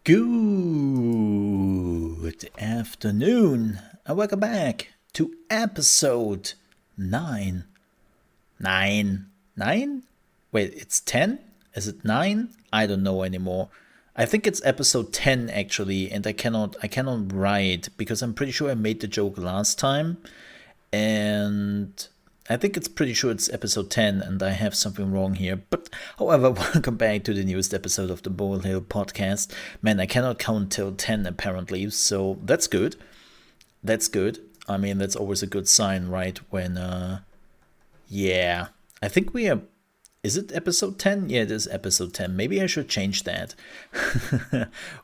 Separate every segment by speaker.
Speaker 1: Good afternoon, and welcome back to episode 9. 9? 9? Wait, it's 10? Is it 9? I don't know anymore. I think it's episode 10 actually, and I cannot write because I'm pretty sure I made the joke last time, and I think it's pretty sure it's episode 10 and I have something wrong here. But however, welcome back to the newest episode of the Molehill podcast. Man, I cannot count till 10 apparently, so that's good. That's good. I mean, that's always a good sign, right? When, yeah. I think we are. Is it episode 10? Yeah, it is episode 10. Maybe I should change that.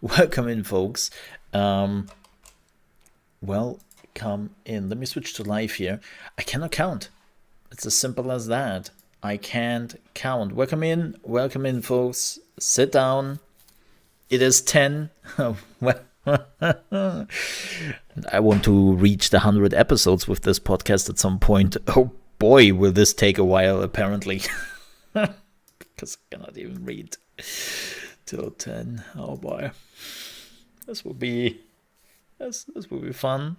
Speaker 1: Welcome in, folks. Welcome in. Let me switch to live here. I cannot count. It's as simple as that. I can't count. Welcome in, folks. Sit down. It is 10. Well, I want to reach the 100 episodes with this podcast at some point. Oh boy, will this take a while, apparently. Because I cannot even read till 10. Oh boy. This will be fun.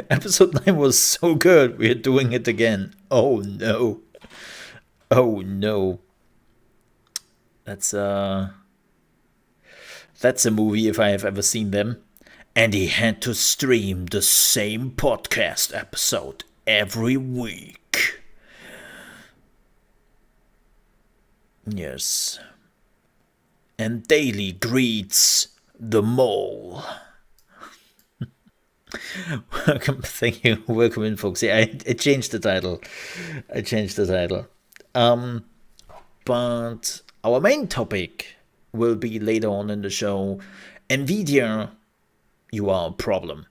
Speaker 1: Episode 9 was so good. We're doing it again. Oh no. Oh no. That's a movie if I have ever seen them. And he had to stream the same podcast episode every week. Yes. And daily greets the mole. Thank you. Welcome in, folks. Yeah, I changed the title. But our main topic will be later on in the show. Nvidia, you are a problem.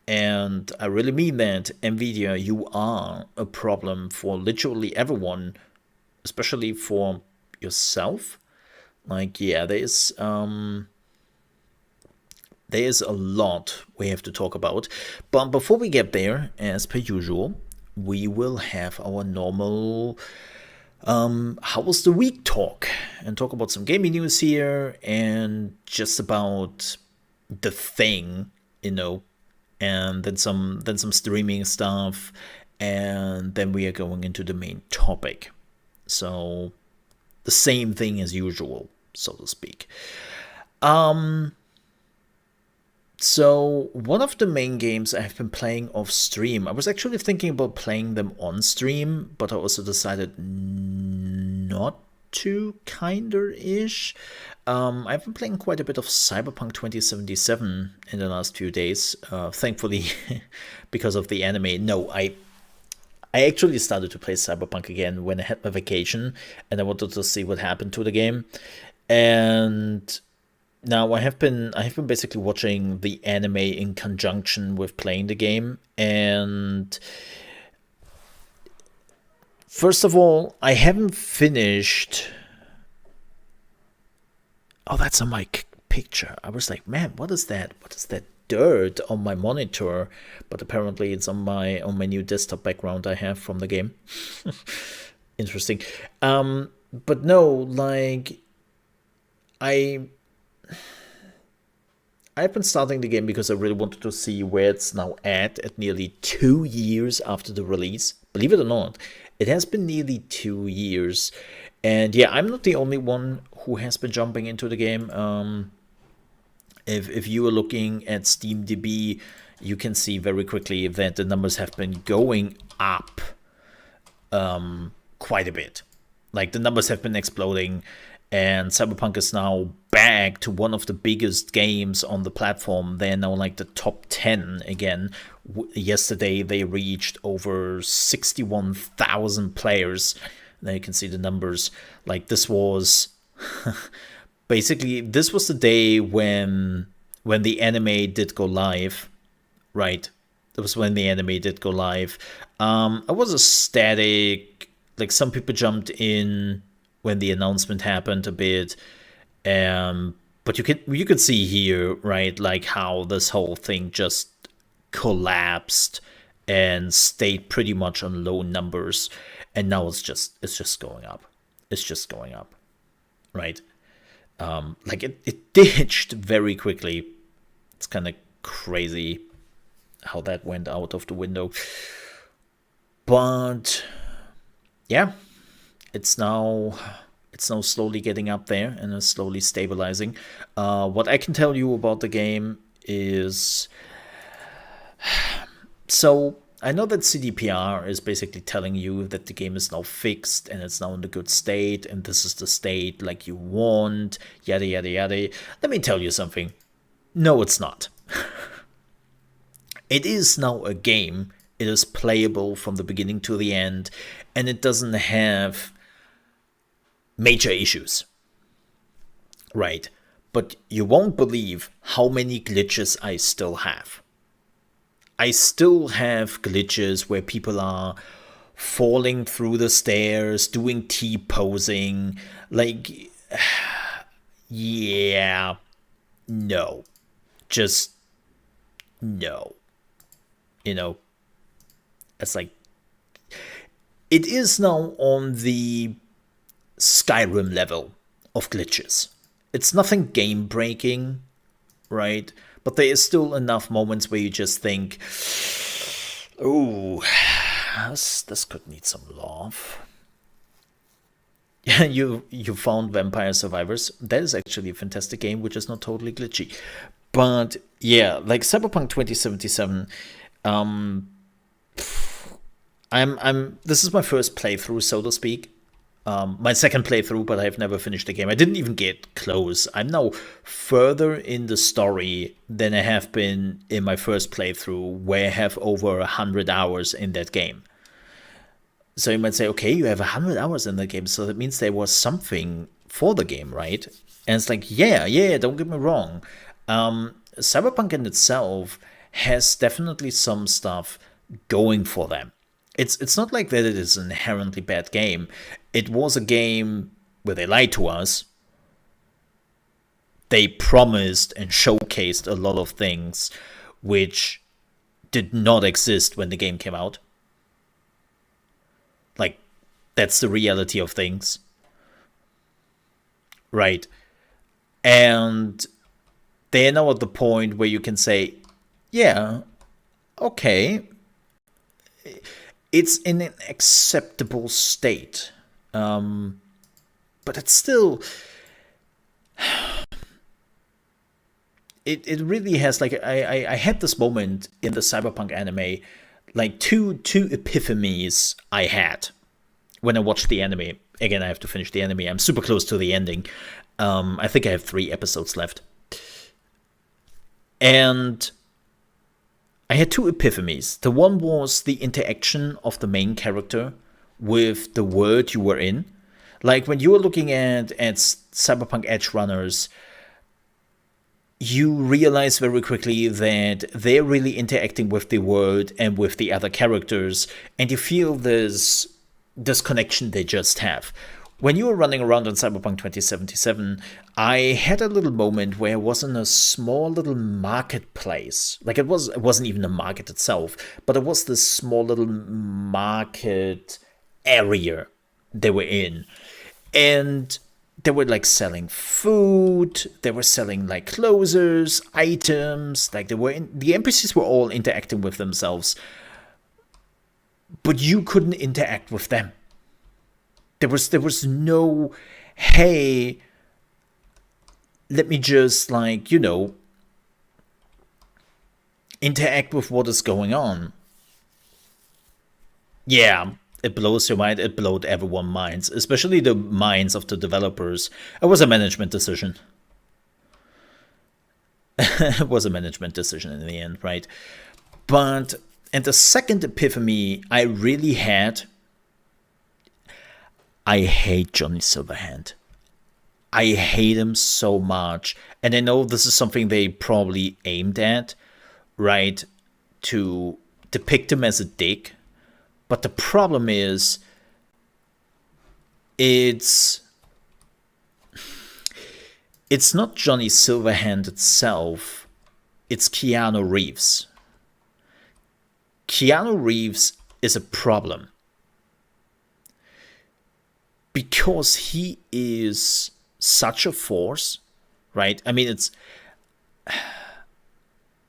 Speaker 1: And I really mean that. Nvidia, you are a problem for literally everyone, especially for yourself. Like, yeah, there's a lot we have to talk about. But before we get there, as per usual, we will have our normal how was the week talk, and talk about some gaming news here and just about the thing, and then some streaming stuff, and then we are going into the main topic. So the same thing as usual, so to speak. So one of the main games I have been playing off stream, I was actually thinking about playing them on stream, but I also decided not to, kinda-ish. I've been playing quite a bit of Cyberpunk 2077 in the last few days, thankfully, because of the anime. No, I actually started to play Cyberpunk again when I had my vacation, and I wanted to see what happened to the game. And now I have been basically watching the anime in conjunction with playing the game. And first of all, I haven't finished. Oh, that's on my picture. I was like, man, what is that? What is that dirt on my monitor? But apparently it's on my new desktop background I have from the game. Interesting. But no, like I've been starting the game because I really wanted to see where it's now at nearly 2 years after the release. Believe it or not, it has been nearly 2 years. And yeah, I'm not the only one who has been jumping into the game. If you are looking at SteamDB, you can see very quickly that the numbers have been going up quite a bit. Like, the numbers have been exploding. And Cyberpunk is now back to one of the biggest games on the platform. They're now like the top 10 again. Yesterday they reached over 61,000 players. There you can see the numbers. Like, this was basically, this was the day when the anime did go live, right? That was when the anime did go live. It was a static, like, some people jumped in when the announcement happened a bit, but you could see here, right, like how this whole thing just collapsed and stayed pretty much on low numbers, and now it's just going up. It's just going up, right? Like it ditched very quickly. It's kind of crazy how that went out of the window. But yeah, it's now slowly getting up there and is slowly stabilizing. What I can tell you about the game is, so I know that CDPR is basically telling you that the game is now fixed and it's now in a good state and this is the state like you want, yada yada yada. Let me tell you something. No, it's not. It is now a game. It is playable from the beginning to the end, and it doesn't have major issues. Right. But you won't believe how many glitches I still have. I still have glitches where people are falling through the stairs, doing T-posing. Like, yeah, no. Just no. You know, it's like, it is now on the Skyrim level of glitches. It's nothing game breaking, right? But there is still enough moments where you just think, "Ooh, this could need some love." you found Vampire Survivors. That is actually a fantastic game, which is not totally glitchy. But yeah, like Cyberpunk 2077. This is my first playthrough, so to speak. My second playthrough, but I've never finished the game. I didn't even get close. I'm now further in the story than I have been in my first playthrough, where I have over 100 hours in that game. So you might say, okay, you have 100 hours in the game, so that means there was something for the game, right? And it's like, yeah, don't get me wrong. Cyberpunk in itself has definitely some stuff going for them. It's not like that it is an inherently bad game. It was a game where they lied to us. They promised and showcased a lot of things which did not exist when the game came out. Like, that's the reality of things. Right. And they're now at the point where you can say, yeah, okay, it's in an acceptable state. But it's still, it really has, like, I had this moment in the Cyberpunk anime, like two epiphanies I had when I watched the anime. Again, I have to finish the anime. I'm super close to the ending. I think I have 3 episodes left. And I had 2 epiphanies. The one was the interaction of the main character with the world you were in. Like, when you were looking at Cyberpunk Edge Runners, you realize very quickly that they're really interacting with the world and with the other characters, and you feel this connection they just have. When you were running around on Cyberpunk 2077, I had a little moment where I was in a small little marketplace. Like, it wasn't even a market itself, but it was this small little market area they were in. And they were, like, selling food, they were selling, like, clothes, items, like, the NPCs were all interacting with themselves, but you couldn't interact with them. There was no, hey, let me just, like, interact with what is going on. Yeah, it blows your mind. It blowed everyone's minds, especially the minds of the developers. It was a management decision. It was a management decision in the end, right? And the second epiphany I really had, I hate Johnny Silverhand. I hate him so much. And I know this is something they probably aimed at, right? To depict him as a dick. But the problem is, it's not Johnny Silverhand itself. It's Keanu Reeves. Keanu Reeves is a problem. Because he is such a force, right? I mean, it's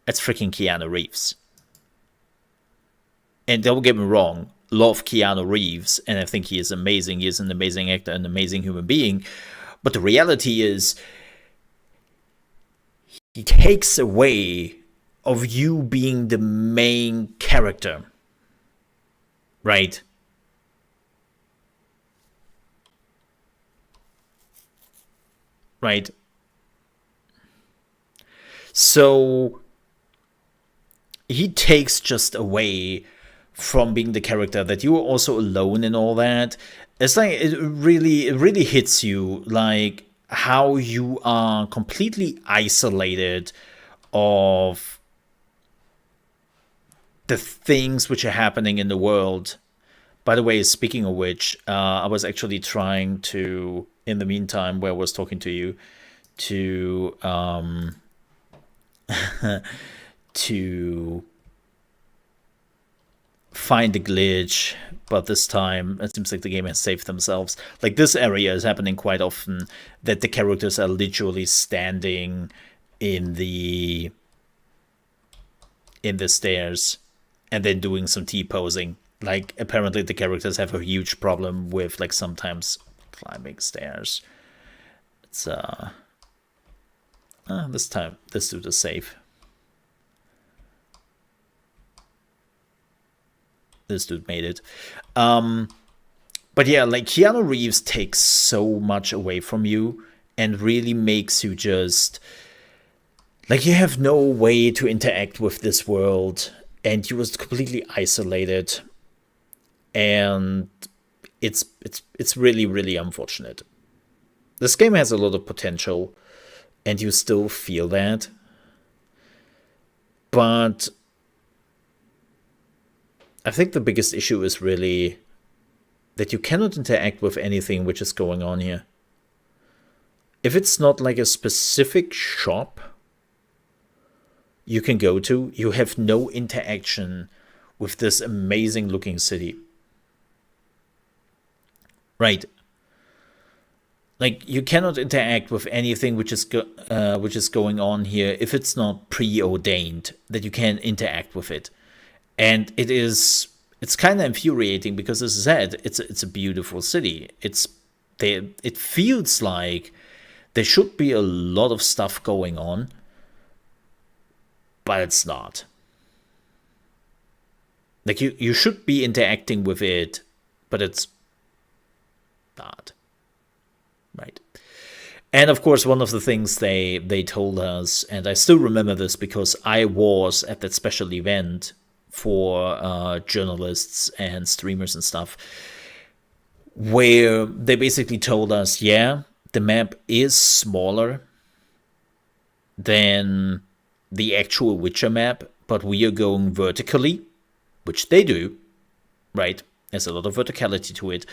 Speaker 1: freaking Keanu Reeves. And don't get me wrong, love Keanu Reeves, and I think he is amazing. He is an amazing actor, an amazing human being. But the reality is, he takes away of you being the main character, right? Right. So he takes just away from being the character that you are also alone and all that. It's like it really hits you, like how you are completely isolated of the things which are happening in the world. By the way, speaking of which, I was actually trying to, in the meantime, where I was talking to you, to to find a glitch, but this time it seems like the game has saved themselves. Like, this area is happening quite often, that the characters are literally standing in the stairs and then doing some T-posing. Like, apparently the characters have a huge problem with, like, sometimes climbing stairs. It's this time this dude is safe. This dude made it. But yeah, like, Keanu Reeves takes so much away from you and really makes you just, like, you have no way to interact with this world, and you was completely isolated, and it's really, really unfortunate. This game has a lot of potential, and you still feel that, but I think the biggest issue is really that you cannot interact with anything which is going on here. If it's not like a specific shop you can go to, you have no interaction with this amazing looking city. Right. Like, you cannot interact with anything which is going on here if it's not preordained that you can interact with it. And it's kind of infuriating because, as I said, it's a beautiful city. It feels like there should be a lot of stuff going on, but it's not. Like, you should be interacting with it, but it's not. Right. And of course, one of the things they told us, and I still remember this because I was at that special event for journalists and streamers and stuff, where they basically told us, yeah, the map is smaller than the actual Witcher map, but we are going vertically, which they do, right? There's a lot of verticality to it.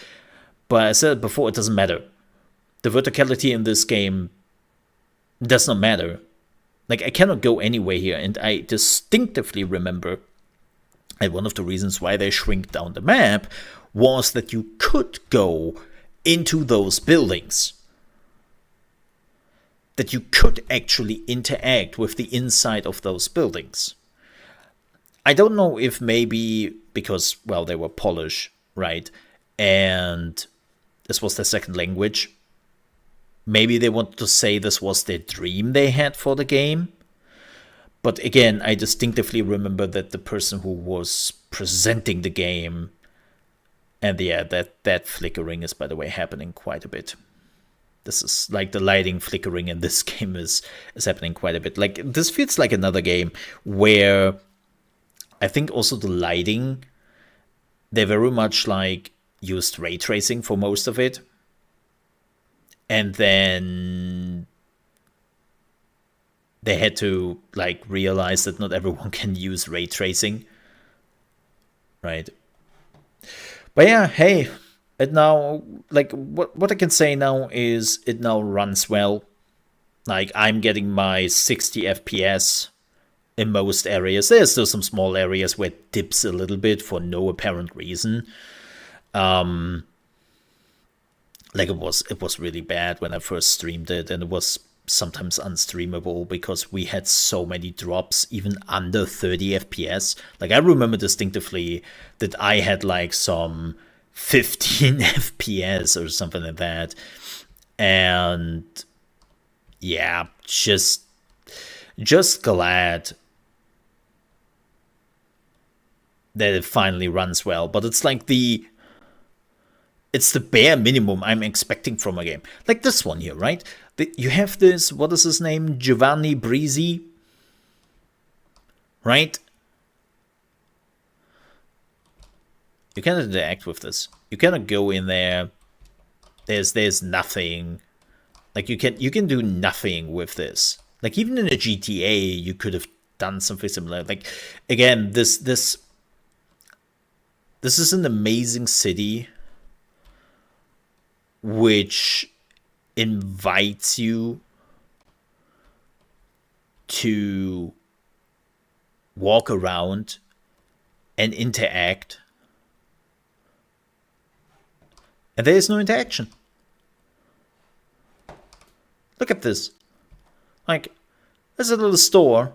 Speaker 1: But I said before, it doesn't matter. The verticality in this game does not matter. Like, I cannot go anywhere here, and I distinctively remember, and one of the reasons why they shrink down the map was that you could go into those buildings. That you could actually interact with the inside of those buildings. I don't know if maybe because, well, they were Polish, right? And this was their second language. Maybe they wanted to say this was their dream they had for the game. But again, I distinctively remember that the person who was presenting the game, and yeah, that flickering is, by the way, happening quite a bit. This is like the lighting flickering in this game is happening quite a bit. Like, this feels like another game where I think also the lighting, they very much like used ray tracing for most of it. And then they had to like realize that not everyone can use ray tracing. Right. But yeah, hey, it now, like, what I can say now is it now runs well. Like, I'm getting my 60 FPS in most areas. There's still some small areas where it dips a little bit for no apparent reason. Like it was really bad when I first streamed it, and it was sometimes unstreamable because we had so many drops, even under 30 FPS. Like I remember distinctively that I had like some 15 FPS or something like that. And yeah, just glad that it finally runs well. But it's like it's the bare minimum I'm expecting from a game. Like this one here, right? You have this, what is his name? Giovanni Brisi, right? You cannot interact with this. You cannot go in there. There's nothing. Like you can do nothing with this. Like even in a GTA, you could have done something similar. Like again, this is an amazing city which invites you to walk around and interact, and there is no interaction. Look at this. Like, there's a little store,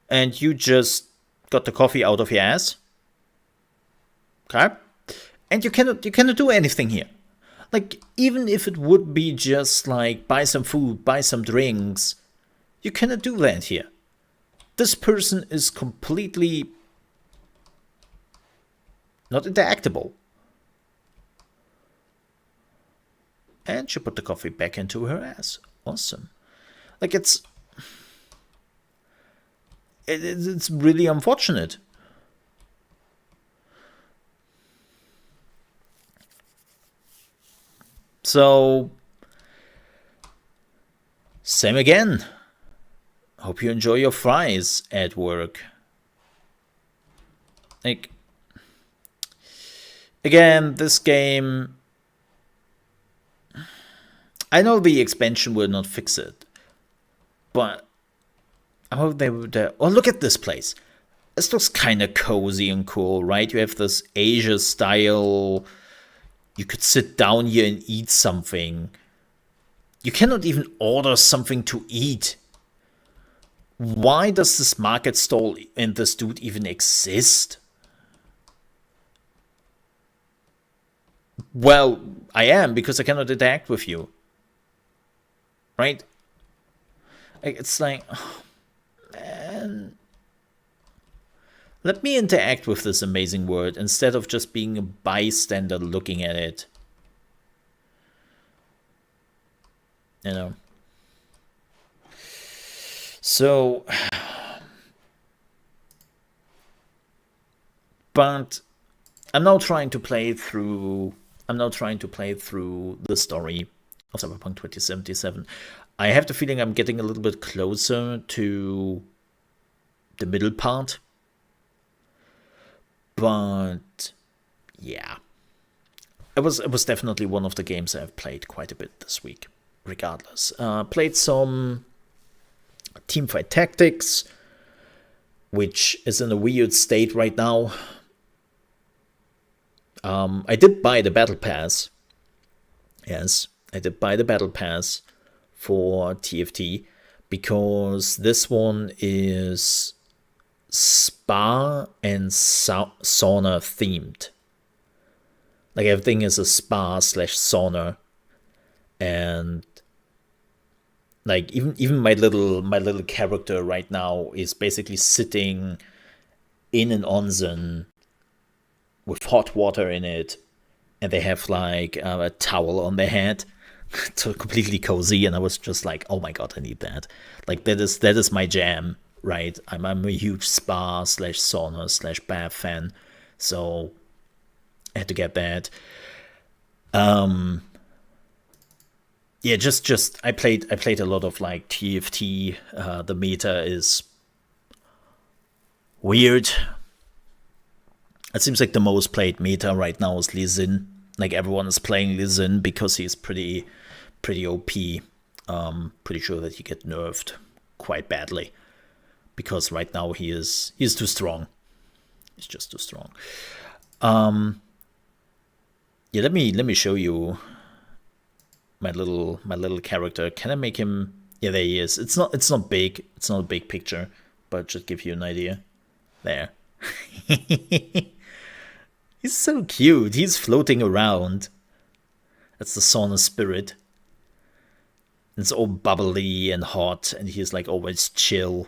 Speaker 1: and you just got the coffee out of your ass. Okay? And you cannot do anything here. Like, even if it would be just like buy some food, buy some drinks, you cannot do that here. This person is completely not interactable. And she put the coffee back into her ass. Awesome. Like, it's really unfortunate. So, same again. Hope you enjoy your fries at work. Like, again, this game, I know the expansion will not fix it, but I hope they would. Oh, look at this place. This looks kind of cozy and cool, right? You have this Asia style. You could sit down here and eat something. You cannot even order something to eat. Why does this market stall and this dude even exist? Well, I am, because I cannot interact with you. Right? It's like, oh, man. Let me interact with this amazing world instead of just being a bystander looking at it. You know. So, but I'm now trying to play through the story of Cyberpunk 2077. I have the feeling I'm getting a little bit closer to the middle part. But yeah, it was definitely one of the games I've played quite a bit this week. Regardless, played some Teamfight Tactics, which is in a weird state right now. I did buy the Battle Pass. Yes, I did buy the Battle Pass for TFT because this one is spa and sauna themed. Like everything is a spa / sauna, and like even my little character right now is basically sitting in an onsen with hot water in it, and they have like a towel on their head. So completely cozy, and I was just like, oh my god, I need that. Like that is my jam. Right, I'm a huge spa / sauna / bath fan, so I had to get that. Yeah, just I played a lot of like TFT. The meta is weird. It seems like the most played meta right now is Lee Sin. Like everyone is playing Lee Sin because he's pretty OP. Pretty sure that he get nerfed quite badly. Because right now he's too strong. He's just too strong. Yeah, let me show you my little character. Can I make him? Yeah, there he is. It's not big. It's not a big picture, but just give you an idea. There. He's so cute. He's floating around. That's the sauna spirit. It's all bubbly and hot, and he's like always chill.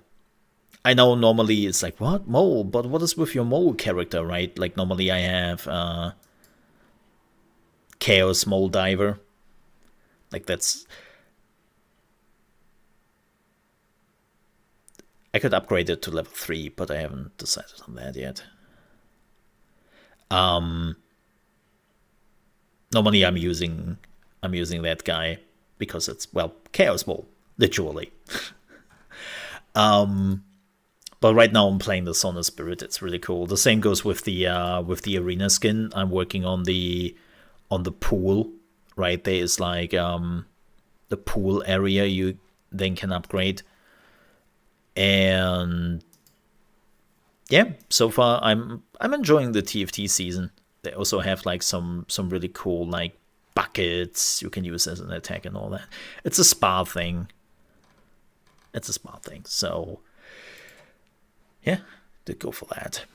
Speaker 1: I know normally it's like, what? Mole? But what is with your mole character, right? Like normally I have ChaosMole Diver. Like that's... I could upgrade it to level 3, but I haven't decided on that yet. Normally I'm using that guy because it's, well, ChaosMole, literally. But right now I'm playing the Sauna Spirit. It's really cool. The same goes with the arena skin. I'm working on the pool. Right, there is like the pool area you then can upgrade. And yeah, so far I'm enjoying the TFT season. They also have like some really cool like buckets you can use as an attack and all that. It's a spa thing. So yeah, did go for that.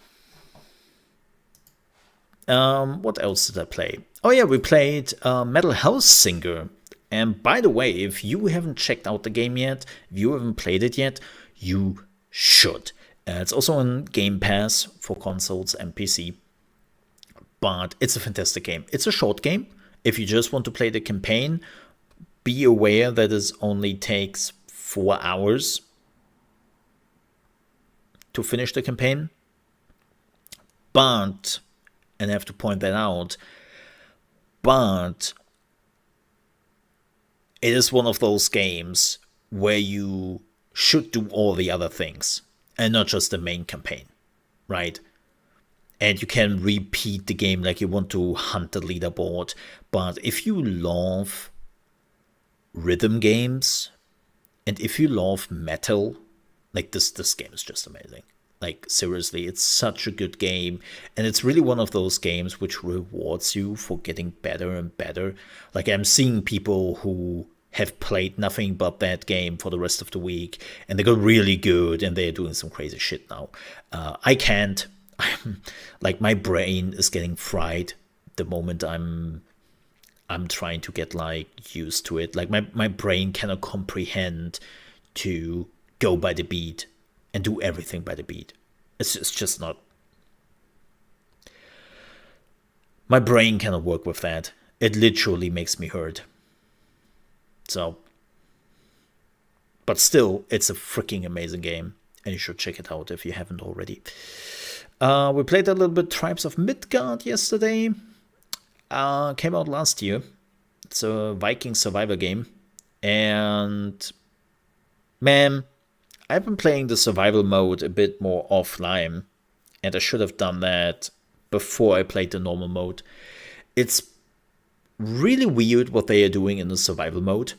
Speaker 1: What else did I play? Oh yeah, we played Metal House Singer. And by the way, if you haven't checked out the game yet, if you haven't played it yet, you should. It's also on Game Pass for consoles and PC. But it's a fantastic game. It's a short game. If you just want to play the campaign, be aware that it only takes 4 hours to finish the campaign. But, and I have to point that out, but it is one of those games where you should do all the other things and not just the main campaign, right? And you can repeat the game like you want to hunt the leaderboard. But if you love rhythm games and if you love metal, like this game is just amazing. Like seriously, it's such a good game, and it's really one of those games which rewards you for getting better and better. Like I'm seeing people who have played nothing but that game for the rest of the week, and they got really good, and they're doing some crazy shit now. I can't. Like my brain is getting fried the moment I'm trying to get like used to it. Like my brain cannot comprehend to go by the beat and do everything by the beat. It's just not. My brain cannot work with that. It literally makes me hurt. So, but still, it's a freaking amazing game, and you should check it out if you haven't already. We played a little bit Tribes of Midgard yesterday. Came out last year. It's a Viking survivor game, and man, I've been playing the survival mode a bit more offline, and I should have done that before I played the normal mode. It's really weird what they are doing in the survival mode,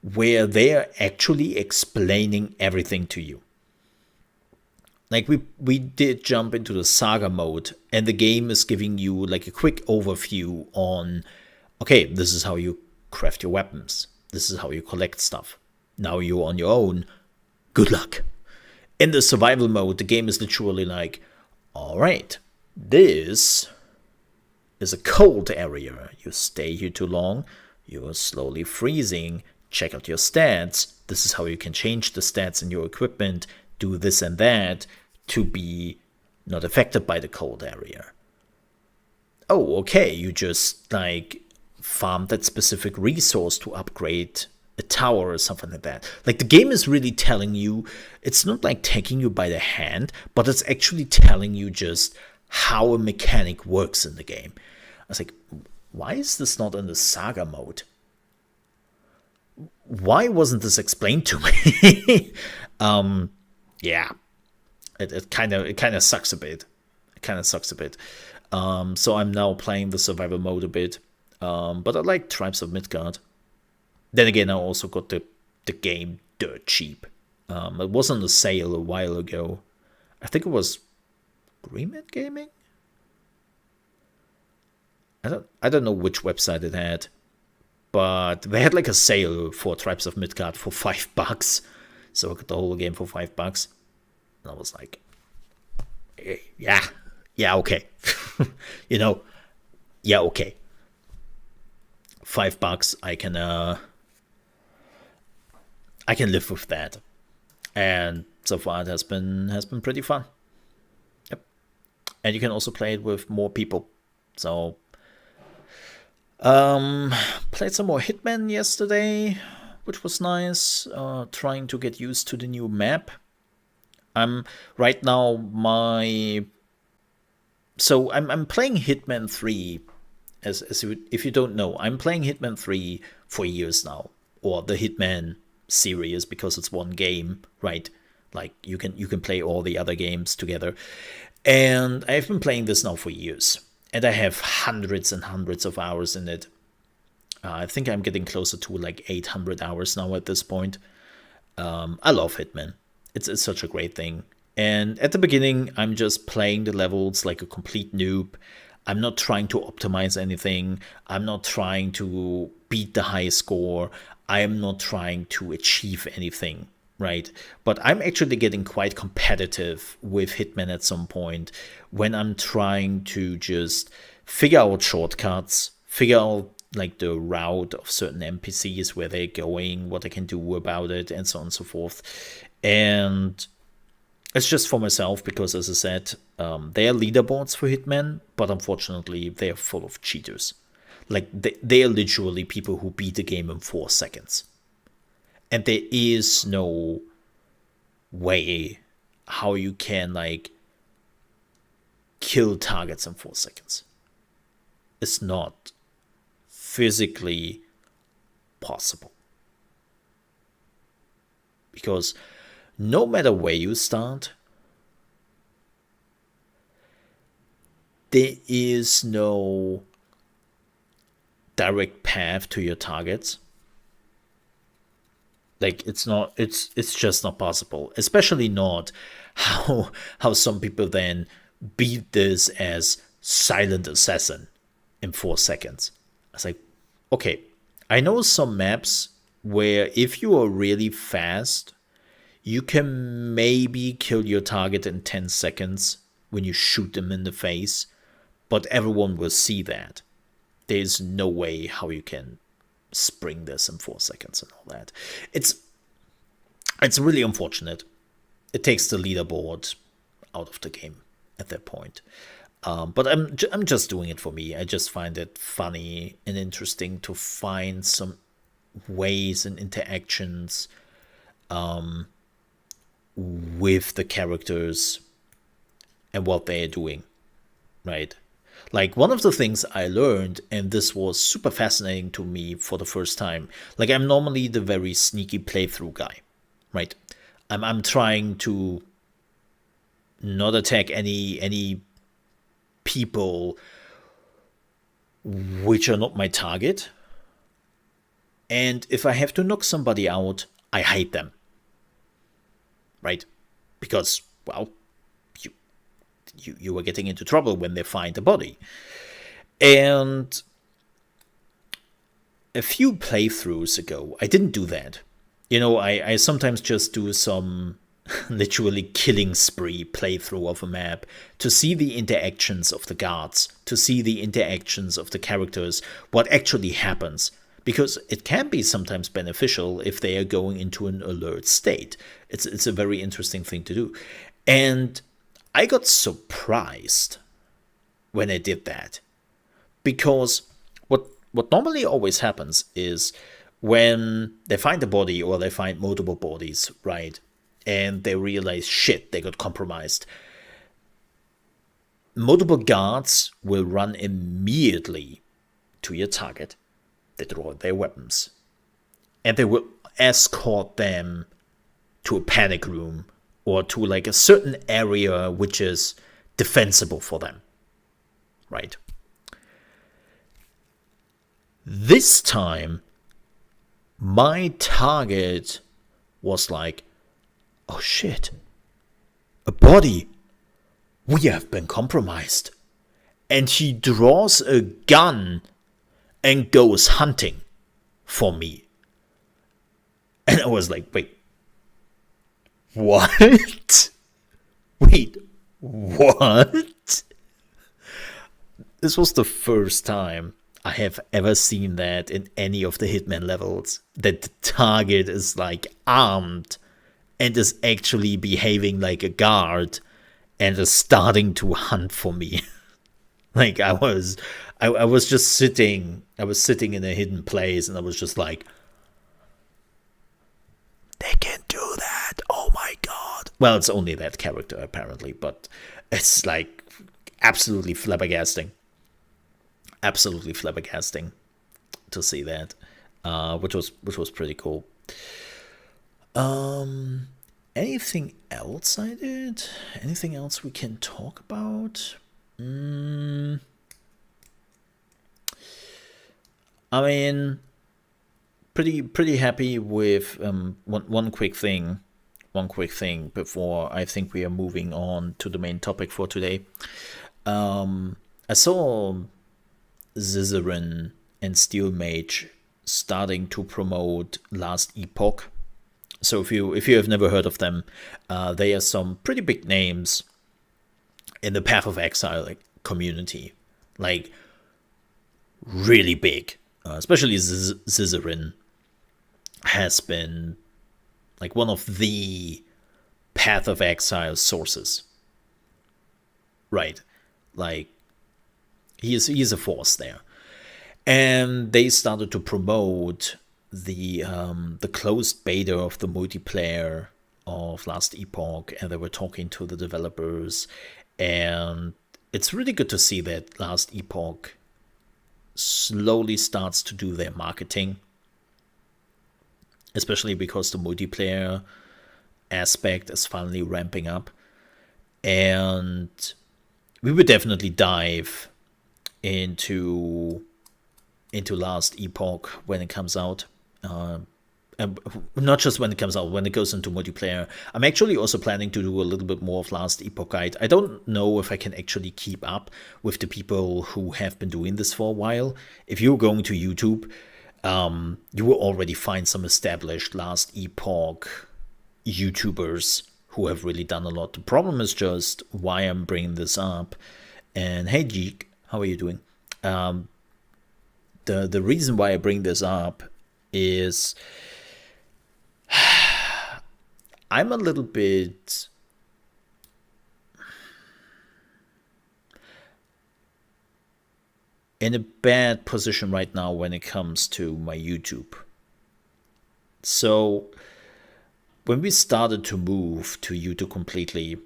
Speaker 1: where they are actually explaining everything to you. Like we did jump into the saga mode, and the game is giving you like a quick overview on, okay, this is how you craft your weapons. This is how you collect stuff. Now you're on your own. Good luck. In the survival mode, the game is literally like, all right, this is a cold area. You stay here too long, you're slowly freezing. Check out your stats. This is how you can change the stats in your equipment. Do this and that to be not affected by the cold area. Oh, okay, you just like farm that specific resource to upgrade a tower or something like that. Like the game is really telling you, it's not like taking you by the hand, but it's actually telling you just how a mechanic works in the game. I was like, why is this not in the saga mode? Why wasn't this explained to me? Yeah, it kind of sucks a bit. So I'm now playing the survival mode a bit. But I like Tribes of Midgard. Then again, I also got the game dirt cheap. It was on the sale a while ago. I think it was Greenman Gaming. I don't know which website it had, but they had like a sale for Tribes of Midgard for $5. So I got the whole game for $5. And I was like, yeah, okay. Yeah, okay. $5, I can live with that. And so far it has been pretty fun. Yep. And you can also play it with more people. So played some more Hitman yesterday, which was nice. Trying to get used to the new map. I'm right now I'm playing Hitman 3. If you don't know, I'm playing Hitman 3 for years now, or the Hitman series, because it's one game, right? Like you can play all the other games together. And I've been playing this now for years, and I have hundreds and hundreds of hours in it. I think I'm getting closer to like 800 hours now at this point. I love Hitman. It's such a great thing. And at the beginning, I'm just playing the levels like a complete noob. I'm not trying to optimize anything. I'm not trying to beat the high score. I am not trying to achieve anything, right? But I'm actually getting quite competitive with Hitman at some point when I'm trying to just figure out shortcuts, figure out like the route of certain NPCs, where they're going, what I can do about it, and so on and so forth. And it's just for myself because, as I said, there are leaderboards for Hitman, but unfortunately they are full of cheaters. Like they are literally people who beat the game in 4 seconds. And there is no way how you can like kill targets in 4 seconds. It's not physically possible. Because no matter where you start, there is no direct path to your targets. Like it's just not possible. Especially not how some people then beat this as silent assassin in 4 seconds. It's like, okay, I know some maps where if you are really fast, you can maybe kill your target in 10 seconds when you shoot them in the face, but everyone will see that. There's no way how you can spring this in 4 seconds and all that. It's really unfortunate. It takes the leaderboard out of the game at that point. But I'm just doing it for me. I just find it funny and interesting to find some ways and interactions with the characters and what they are doing, right? Like one of the things I learned, and this was super fascinating to me for the first time, like I'm normally the very sneaky playthrough guy, right? I'm trying to not attack any people which are not my target. And if I have to knock somebody out, I hide them. Right? Because, well, you are getting into trouble when they find the body. And a few playthroughs ago, I didn't do that. You know, I sometimes just do some literally killing spree playthrough of a map to see the interactions of the guards, to see the interactions of the characters, what actually happens. Because it can be sometimes beneficial if they are going into an alert state. It's a very interesting thing to do. And I got surprised when I did that. Because what normally always happens is when they find a body or they find multiple bodies, right? And they realize, shit, they got compromised. Multiple guards will run immediately to your target. They draw their weapons. And they will escort them to a panic room or to like a certain area which is defensible for them. Right? This time, my target was like, oh shit, a body. We have been compromised. and he draws a gun and goes hunting for me. And I was like, wait, what? Wait, what? This was the first time I have ever seen that in any of the Hitman levels, that the target is like armed and is actually behaving like a guard and is starting to hunt for me. Like I was just sitting in a hidden place, and I was just like, they can do that. Oh my god. Well, it's only that character apparently, but it's like absolutely flabbergasting. Absolutely flabbergasting to see that, which was pretty cool. Anything else I did? Anything else we can talk about? I mean, pretty happy with one quick thing. One quick thing before I think we are moving on to the main topic for today. I saw Zizarin and Steel Mage starting to promote Last Epoch. So if you have never heard of them, they are some pretty big names in the Path of Exile community, like really big. Especially Zizarin has been like one of the Path of Exile sources, right? Like he is a force there, and they started to promote the closed beta of the multiplayer of Last Epoch, and they were talking to the developers, and it's really good to see that Last Epoch slowly starts to do their marketing, especially because the multiplayer aspect is finally ramping up. And we would definitely dive into Last Epoch when it comes out. And not just when it comes out, when it goes into multiplayer. I'm actually also planning to do a little bit more of Last Epoch Guide. I don't know if I can actually keep up with the people who have been doing this for a while. If you're going to YouTube, you will already find some established Last Epoch YouTubers who have really done a lot. The problem is just why I'm bringing this up. And hey, Geek, how are you doing? The reason why I bring this up is I'm a little bit in a bad position right now when it comes to my YouTube. So when we started to move to YouTube completely,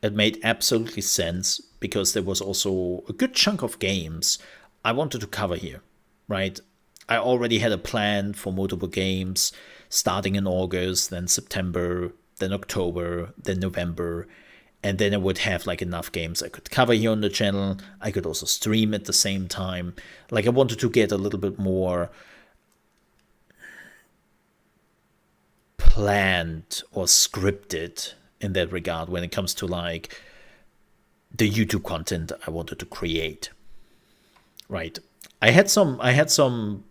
Speaker 1: it made absolutely sense because there was also a good chunk of games I wanted to cover here, right? I already had a plan for multiple games starting in August, then September, then October, then November, and then I would have like enough games I could cover here on the channel. I could also stream at the same time. Like I wanted to get a little bit more planned or scripted in that regard when it comes to like the YouTube content I wanted to create. Right. I had some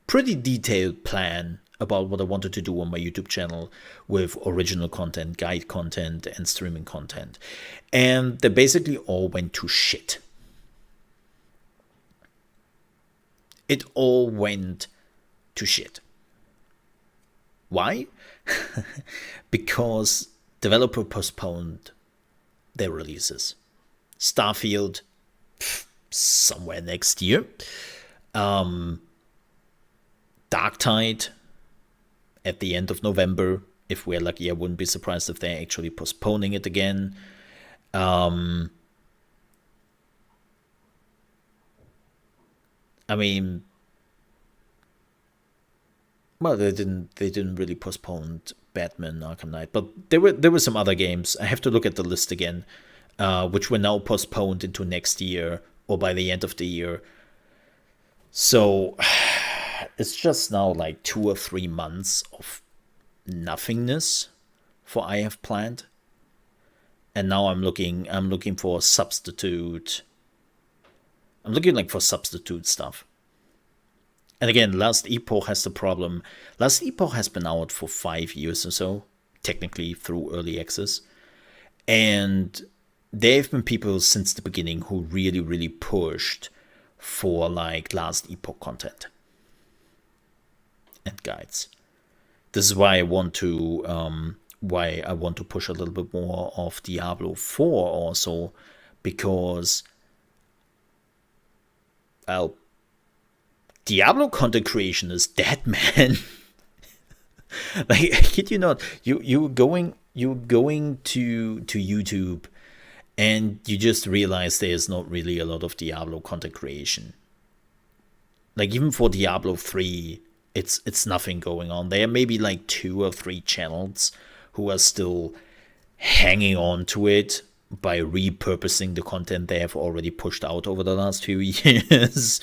Speaker 1: pretty detailed plan about what I wanted to do on my YouTube channel with original content, guide content, and streaming content. And they basically all went to shit. It all went to shit. Why? Because developer postponed their releases. Starfield, somewhere next year. Darktide at the end of November. If we're lucky, I wouldn't be surprised if they're actually postponing it again. I mean, well, they didn't really postpone Batman Arkham Knight, but there were some other games. I have to look at the list again, which were now postponed into next year or by the end of the year. So it's just now like 2 or 3 months of nothingness for I have planned. and now I'm looking for substitute. I'm looking like for substitute stuff. And again, Last Epoch has the problem. Last Epoch has been out for 5 years or so, technically through early access. And there have been people since the beginning who really, really pushed for like Last Epoch content and guides. This is why I want to push a little bit more of Diablo 4 also, because Diablo content creation is dead, man. Like, I kid you not, you're going to YouTube and you just realize there's not really a lot of Diablo content creation. Like, even for Diablo 3, it's nothing going on. There may be like 2 or 3 channels who are still hanging on to it by repurposing the content they have already pushed out over the last few years.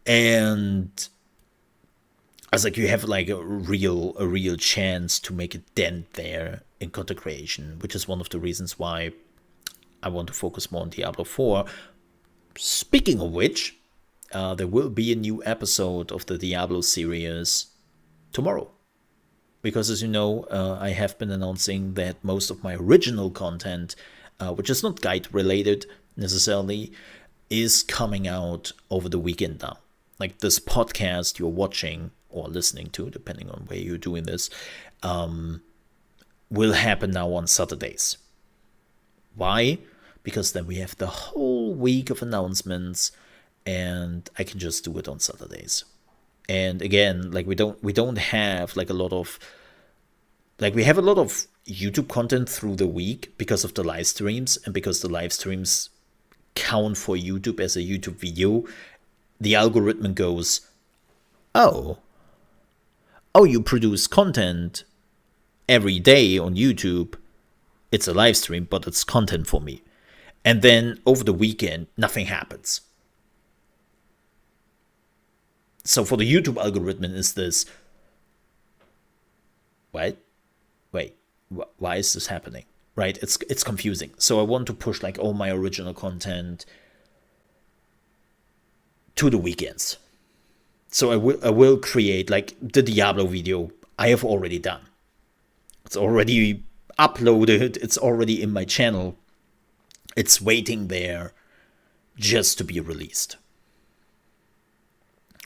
Speaker 1: And I was like, you have like a real chance to make a dent there in content creation, which is one of the reasons why I want to focus more on Diablo 4. Speaking of which, there will be a new episode of the Diablo series tomorrow. Because as you know, I have been announcing that most of my original content, which is not guide related necessarily, is coming out over the weekend now. Like this podcast you're watching or listening to, depending on where you're doing this, will happen now on Saturdays. Why? Because then we have the whole week of announcements and I can just do it on Saturdays. And again, like we don't have like a lot of, like we have a lot of YouTube content through the week because of the live streams, and because the live streams count for YouTube as a YouTube video, the algorithm goes, oh, you produce content every day on YouTube. It's a live stream, but it's content for me. And then over the weekend, nothing happens. So for the YouTube algorithm is this, what? Wait, why is this happening? Right? It's confusing. So I want to push like all my original content to the weekends. So I will create like the Diablo video I have already done. It's already uploaded. It's already in my channel. It's waiting there just to be released.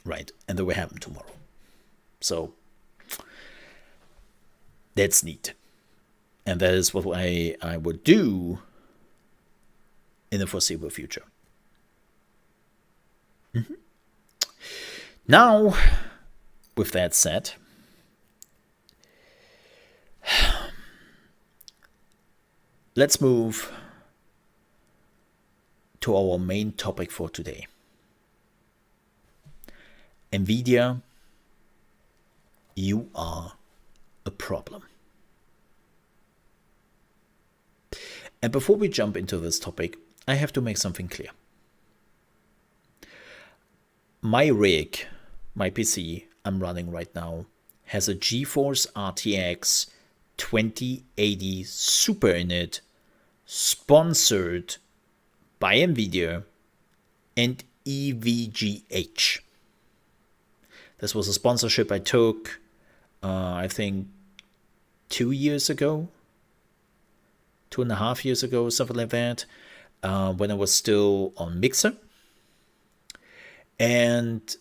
Speaker 1: Right, and that will happen tomorrow. So that's neat. And that is what I would do in the foreseeable future. Now, with that said, let's move to our main topic for today. Nvidia, you are a problem. And before we jump into this topic, I have to make something clear. My rig, my PC I'm running right now, has a GeForce RTX 2080 Super in it, sponsored by Nvidia and EVGH. This was a sponsorship I took, I think, 2 years ago, 2.5 years ago, something like that, when I was still on Mixer. And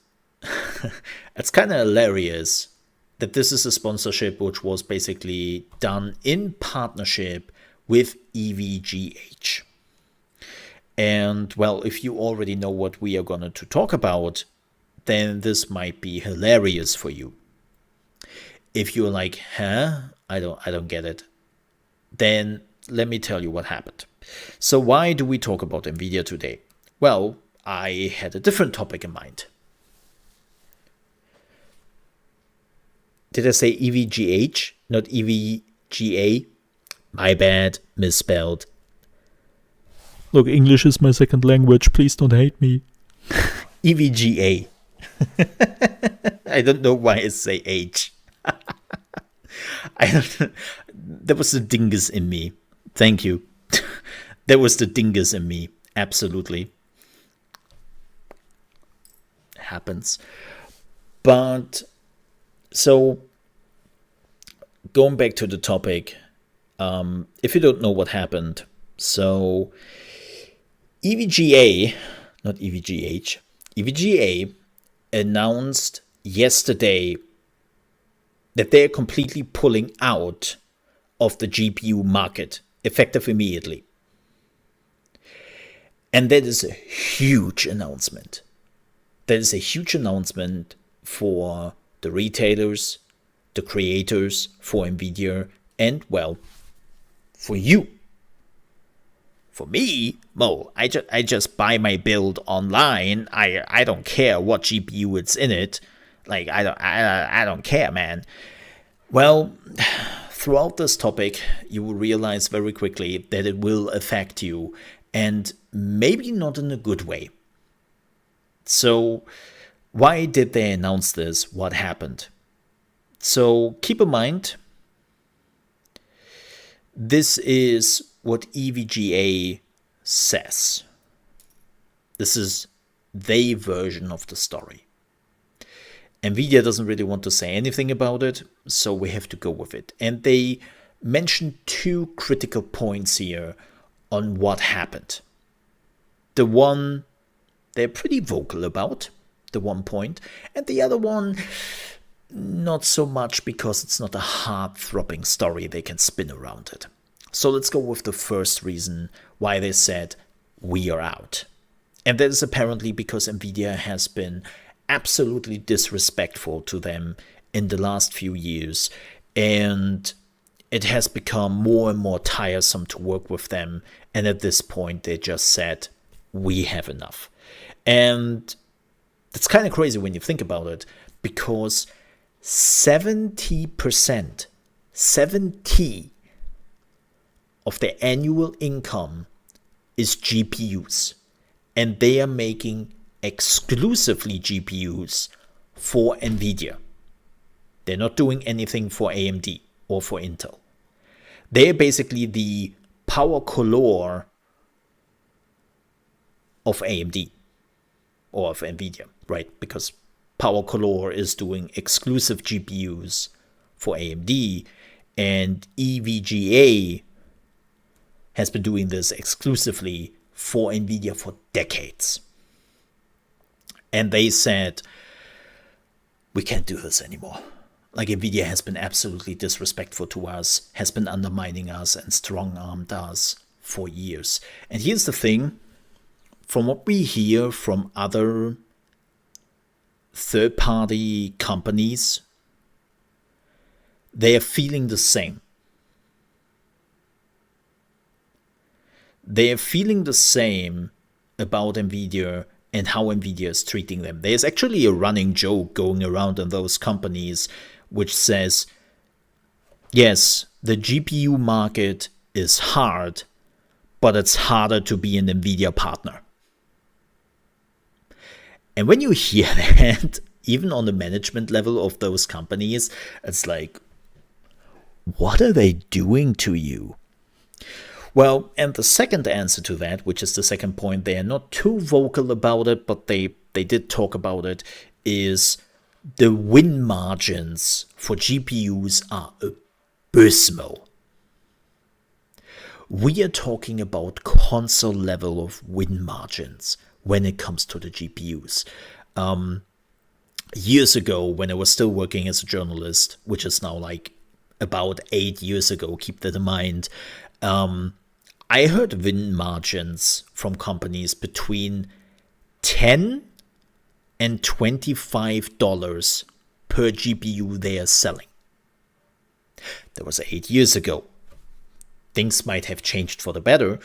Speaker 1: it's kind of hilarious that this is a sponsorship which was basically done in partnership with EVGH. And, well, if you already know what we are going to talk about, then this might be hilarious for you. If you're like, huh? I don't get it. Then let me tell you what happened. So why do we talk about Nvidia today? Well, I had a different topic in mind. Did I say EVGH, not EVGA? My bad, misspelled.
Speaker 2: Look, English is my second language. Please don't hate me.
Speaker 1: EVGA. I don't know why I say H. I don't know. There was a dingus in me. Thank you. That was the dingus in me. Absolutely. Happens. But so going back to the topic, if you don't know what happened, so EVGA, not EVGH, EVGA announced yesterday that they're completely pulling out of the GPU market, effective immediately. And that is a huge announcement. That is a huge announcement for the retailers, the creators, for Nvidia, and, well, for you. For me, Mo, I just buy my build online. I don't care what GPU it's in it. Like, I don't care, man. Well, throughout this topic, you will realize very quickly that it will affect you, and maybe not in a good way. So, why did they announce this? What happened? So, keep in mind, this is what EVGA says. This is their version of the story. Nvidia doesn't really want to say anything about it, so we have to go with it. And they mentioned two critical points here on what happened. The one they're pretty vocal about, the one point, and the other one, not so much, because it's not a heart-throbbing story they can spin around it. So let's go with the first reason why they said, we are out. And that is apparently because Nvidia has been absolutely disrespectful to them in the last few years, and it has become more and more tiresome to work with them, and at this point they just said, we have enough. And that's kind of crazy when you think about it, because 70% of their annual income is GPUs, and they are making exclusively GPUs for Nvidia. They're not doing anything for AMD or for Intel. They're basically the power color of AMD or of Nvidia, right? Because power color is doing exclusive GPUs for AMD, and EVGA has been doing this exclusively for Nvidia for decades. And they said, we can't do this anymore. Like, Nvidia has been absolutely disrespectful to us, has been undermining us and strong-armed us for years. And here's the thing, from what we hear from other third-party companies, they are feeling the same. They are feeling the same about Nvidia and how Nvidia is treating them. There's actually a running joke going around in those companies which says, yes, the GPU market is hard, but it's harder to be an Nvidia partner. And when you hear that, even on the management level of those companies, it's like, what are they doing to you? Well, and the second answer to that, which is the second point, they are not too vocal about it, but they did talk about it, is the win margins for GPUs are abysmal. We are talking about console level of win margins when it comes to the GPUs. Years ago, when I was still working as a journalist, which is now like about 8 years ago, keep that in mind, I heard win margins from companies between $10 and $25 per GPU they are selling. That was 8 years ago. Things might have changed for the better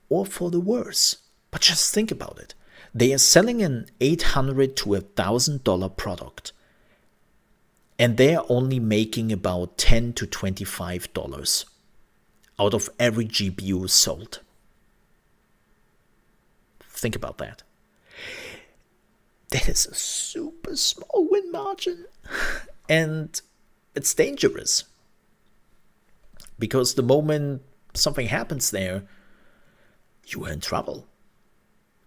Speaker 1: or for the worse. But just think about it. They are selling an $800 to $1,000 product, and they are only making about $10 to $25 out of every GPU sold. Think about that. That is a super small win margin. And it's dangerous. Because the moment something happens there, you are in trouble.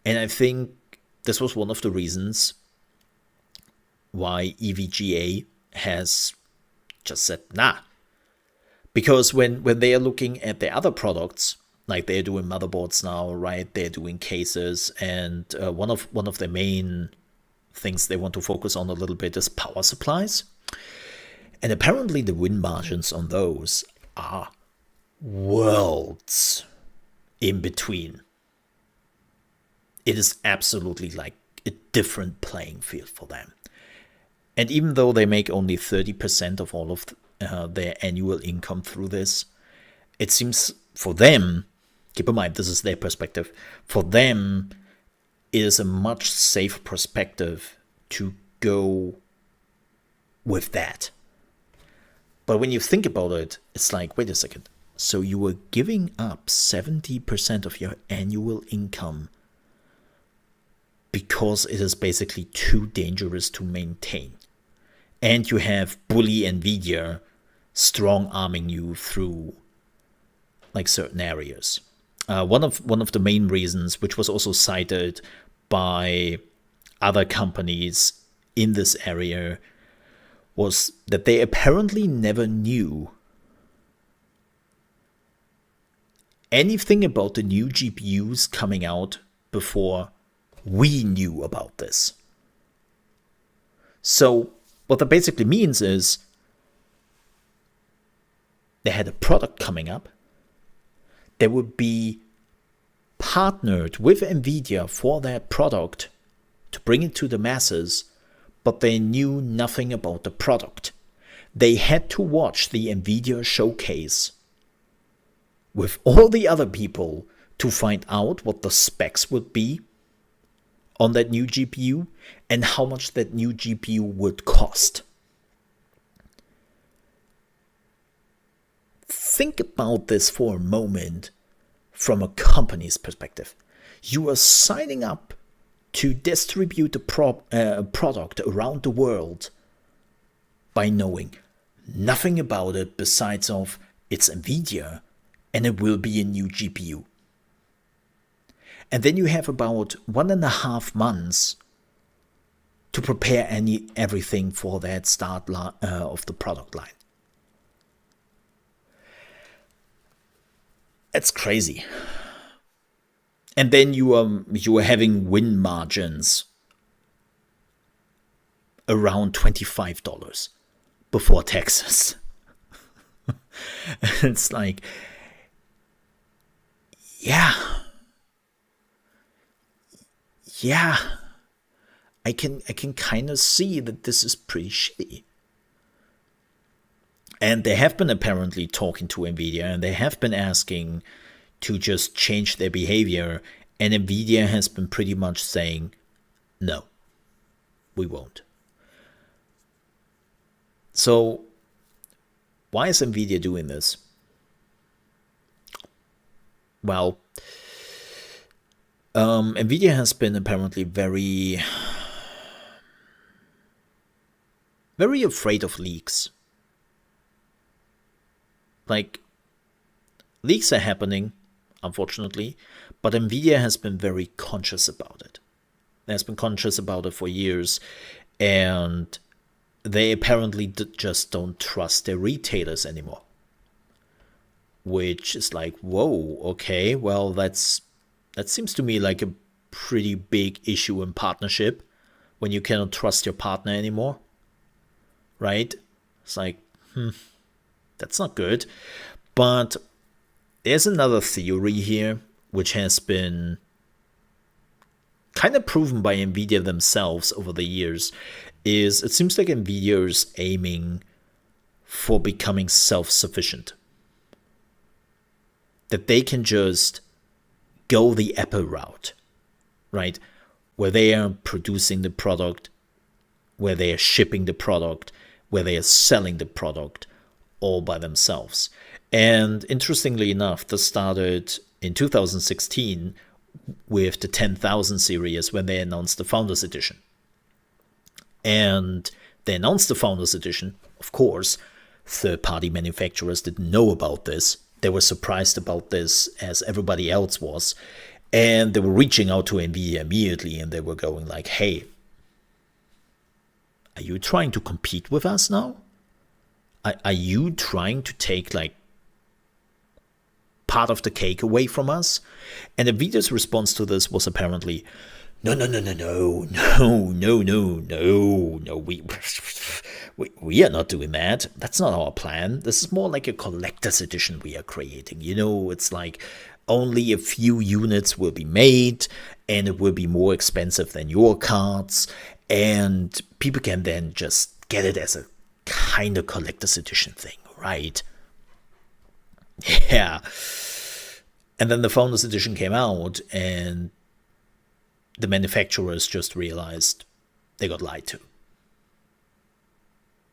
Speaker 1: And I think this was one of the reasons why EVGA has just said, nah. Because when they are looking at the other products, like they're doing motherboards now, right? They're doing cases, and one of the main things they want to focus on a little bit is power supplies. And apparently the win margins on those are worlds in between. It is absolutely like a different playing field for them. And even though they make only 30% of all of their annual income through this, it seems for them, keep in mind, this is their perspective, for them, it is a much safer perspective to go with that. But when you think about it, it's like, wait a second. So you were giving up 70% of your annual income because it is basically too dangerous to maintain. And you have bully Nvidia strong-arming you through like certain areas. One of the main reasons, which was also cited by other companies in this area, was that they apparently never knew anything about the new GPUs coming out before we knew about this. So what that basically means is they had a product coming up. They would be partnered with Nvidia for that product to bring it to the masses, but they knew nothing about the product. They had to watch the Nvidia showcase with all the other people to find out what the specs would be on that new GPU and how much that new GPU would cost. Think about this for a moment from a company's perspective. You are signing up to distribute a product around the world by knowing nothing about it besides of it's Nvidia and it will be a new GPU. And then you have about 1.5 months to prepare everything for that start of the product line. That's crazy. And then you are having win margins around $25 before taxes. It's like, yeah, I can kind of see that this is pretty shitty. And they have been apparently talking to Nvidia, and they have been asking to just change their behavior, and Nvidia has been pretty much saying, no, we won't. So why is Nvidia doing this? Well, Nvidia has been apparently very afraid of leaks. Like, leaks are happening, unfortunately, but Nvidia has been very conscious about it. They has been conscious about it for years, and they apparently just don't trust their retailers anymore. Which is like, whoa, okay, well, that seems to me like a pretty big issue in partnership when you cannot trust your partner anymore, right? It's like, that's not good. But there's another theory here, which has been kind of proven by Nvidia themselves over the years, is it seems like Nvidia is aiming for becoming self-sufficient. That they can just go the Apple route, right? Where they are producing the product, where they are shipping the product, where they are selling the product all by themselves. And interestingly enough, this started in 2016 with the 10,000 series when they announced the Founders Edition. And they announced the Founders Edition, of course, third-party manufacturers didn't know about this, they were surprised about this as everybody else was. And they were reaching out to Nvidia immediately, and they were going like, hey, are you trying to compete with us now? Are you trying to take like part of the cake away from us? And Nvidia's response to this was apparently, no, we are not doing that. That's not our plan. This is more like a collector's edition we are creating. You know, it's like only a few units will be made, and it will be more expensive than your cards, and people can then just get it as a kind of collector's edition thing, right? Yeah. And then the Founders Edition came out, and the manufacturers just realized they got lied to.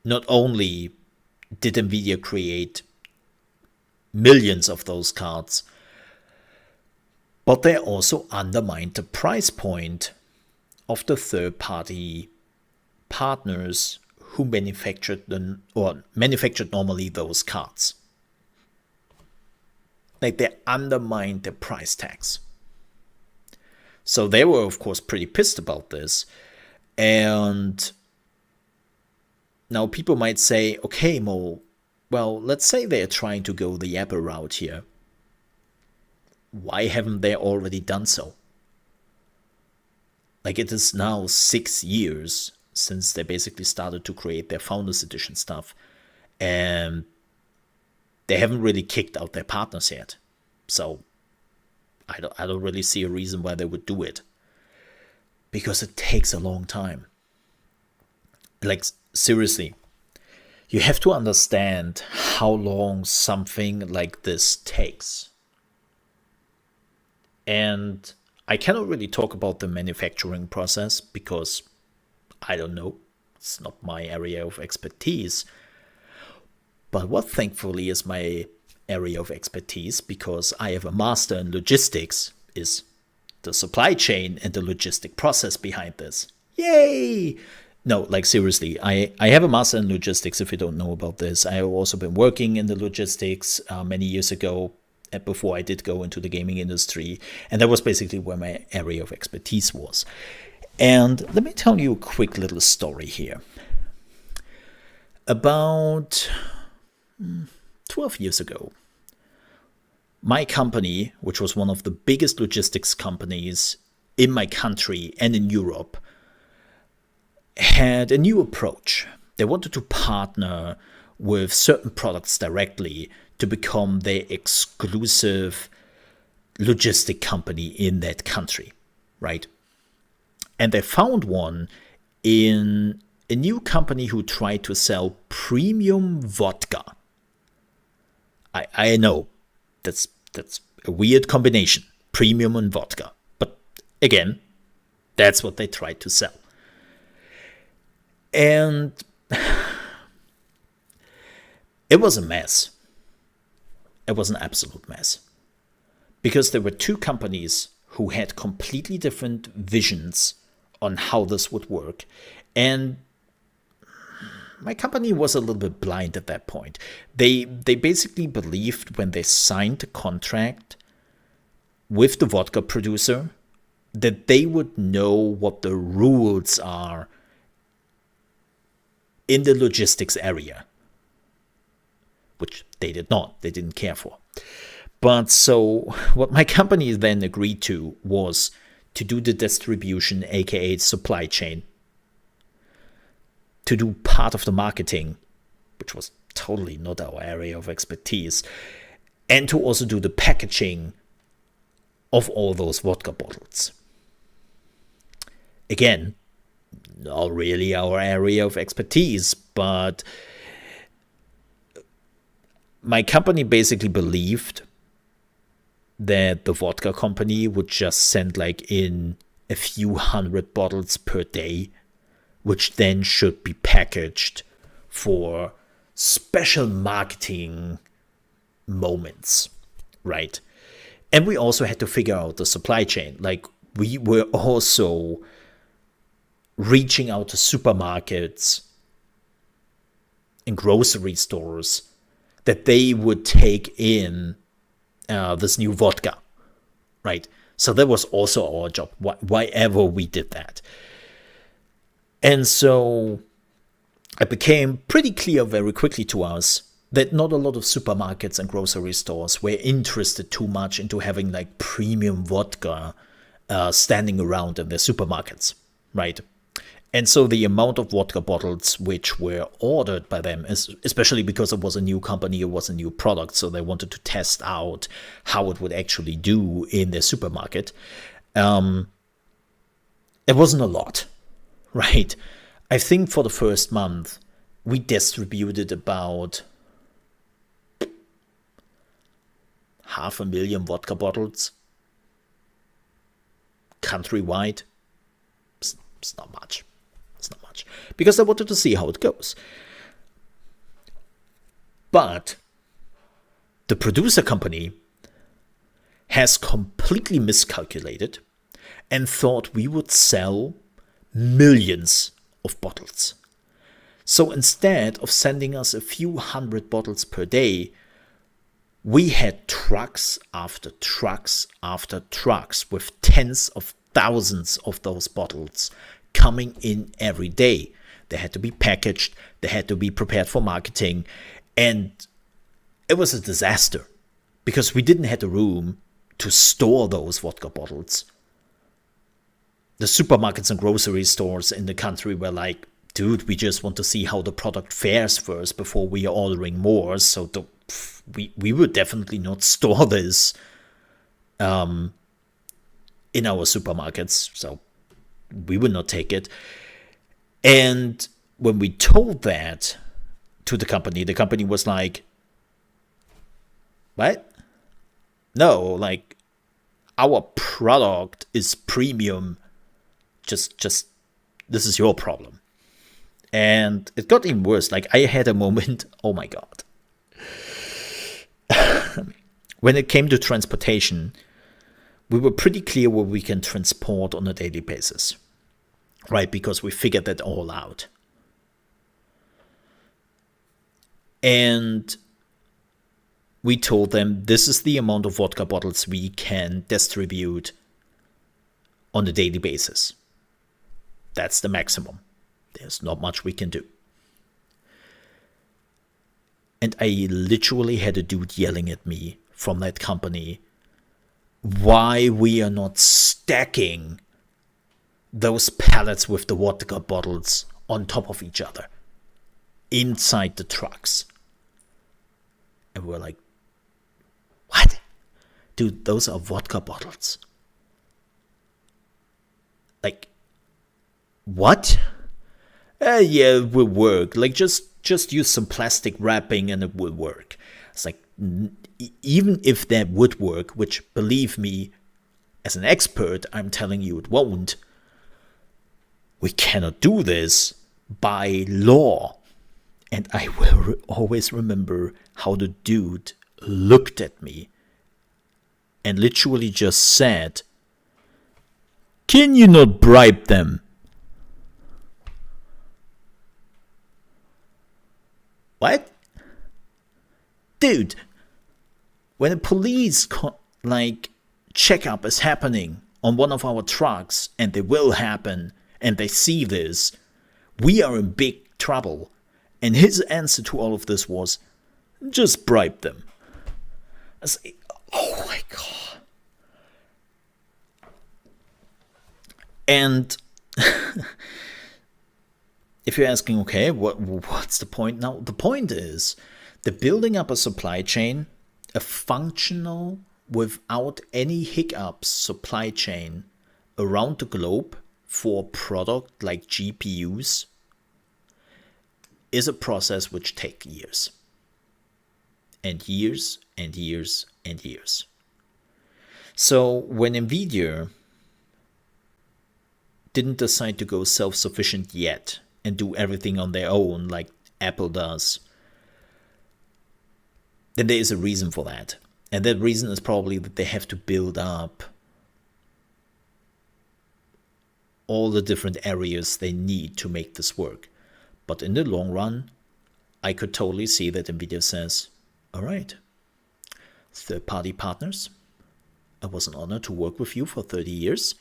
Speaker 1: Not only did Nvidia create millions of those cards, but they also undermined the price point of the third-party partners who manufactured normally those cards. Like, they undermined the price tags. So they were, of course, pretty pissed about this. And now people might say, okay, Mo, well, let's say they're trying to go the Apple route here. Why haven't they already done so? Like, it is now 6 years since they basically started to create their Founders Edition stuff. And they haven't really kicked out their partners yet. So I don't really see a reason why they would do it. Because it takes a long time. Like, seriously, you have to understand how long something like this takes. And I cannot really talk about the manufacturing process because I don't know. It's not my area of expertise. But what thankfully is my area of expertise, because I have a master in logistics, is the supply chain and the logistic process behind this. Yay! No, like seriously, I have a master in logistics, if you don't know about this. I have also been working in the logistics many years ago, before I did go into the gaming industry. And that was basically where my area of expertise was. And let me tell you a quick little story here. About 12 years ago, my company, which was one of the biggest logistics companies in my country and in Europe, had a new approach. They wanted to partner with certain products directly to become their exclusive logistic company in that country, right? And they found one in a new company who tried to sell premium vodka. I know that's a weird combination, premium and vodka. But again, that's what they tried to sell. And it was a mess. It was an absolute mess. Because there were two companies who had completely different visions on how this would work. And my company was a little bit blind at that point. They basically believed when they signed the contract with the vodka producer that they would know what the rules are in the logistics area, which they did not. They didn't care for. But so what my company then agreed to was to do the distribution, aka supply chain, to do part of the marketing, which was totally not our area of expertise, and to also do the packaging of all those vodka bottles. Again, not really our area of expertise, but my company basically believed that the vodka company would just send like in a few hundred bottles per day, which then should be packaged for special marketing moments, right? And we also had to figure out the supply chain. Like, we were also reaching out to supermarkets and grocery stores that they would take in this new vodka, right? So that was also our job, why ever we did that. And so it became pretty clear very quickly to us that not a lot of supermarkets and grocery stores were interested too much into having like premium vodka standing around in their supermarkets, right? And so the amount of vodka bottles which were ordered by them, especially because it was a new company, it was a new product, so they wanted to test out how it would actually do in their supermarket. It wasn't a lot, right? I think for the first month, we distributed about 500,000 vodka bottles countrywide. It's not much. It's not much. Because I wanted to see how it goes. But the producer company has completely miscalculated and thought we would sell millions of bottles. So instead of sending us a few hundred bottles per day, we had trucks after trucks after trucks with tens of thousands of those bottles coming in every day. They had to be packaged, they had to be prepared for marketing, and it was a disaster because we didn't have the room to store those vodka bottles. The supermarkets and grocery stores in the country were like, dude, we just want to see how the product fares first before we are ordering more, so we would definitely not store this in our supermarkets, so we would not take it. And when we told that to the company was like, what? No, like, our product is premium. Just this is your problem. And it got even worse. Like, I had a moment, oh my god. When it came to transportation, we were pretty clear what we can transport on a daily basis, right? Because we figured that all out. And we told them this is the amount of vodka bottles we can distribute on a daily basis. That's the maximum. There's not much we can do. And I literally had a dude yelling at me from that company why we are not stacking those pallets with the vodka bottles on top of each other inside the trucks. And we're like, what? Dude, those are vodka bottles. Like, what? Yeah, it will work. Like, just use some plastic wrapping and it will work. It's like, even if that would work, which, believe me, as an expert, I'm telling you it won't, we cannot do this by law. And I will always remember how the dude looked at me and literally just said, can you not bribe them? What? Dude, when a police checkup is happening on one of our trucks, and they will happen, and they see this, we are in big trouble. And his answer to all of this was, just bribe them. I was like, oh my god. And if you're asking, okay, what's the point now? The point is that building up a supply chain, a functional, without any hiccups supply chain around the globe for a product like GPUs is a process which takes years. And years and years and years. So when Nvidia didn't decide to go self-sufficient yet and do everything on their own like Apple does, then there is a reason for that. And that reason is probably that they have to build up all the different areas they need to make this work. But in the long run, I could totally see that Nvidia says, All right. Third-party partners, it was an honor to work with you for 30 years.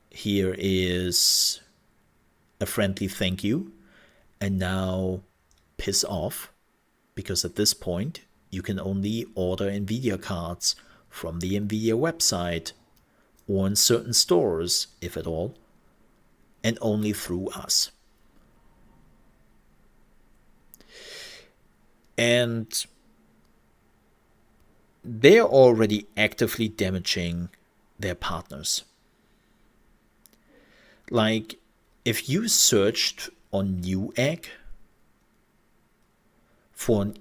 Speaker 1: Here is a friendly thank you. And now piss off, because at this point you can only order Nvidia cards from the Nvidia website or in certain stores, if at all, and only through us. And they're already actively damaging their partners. Like, if you searched on Newegg for an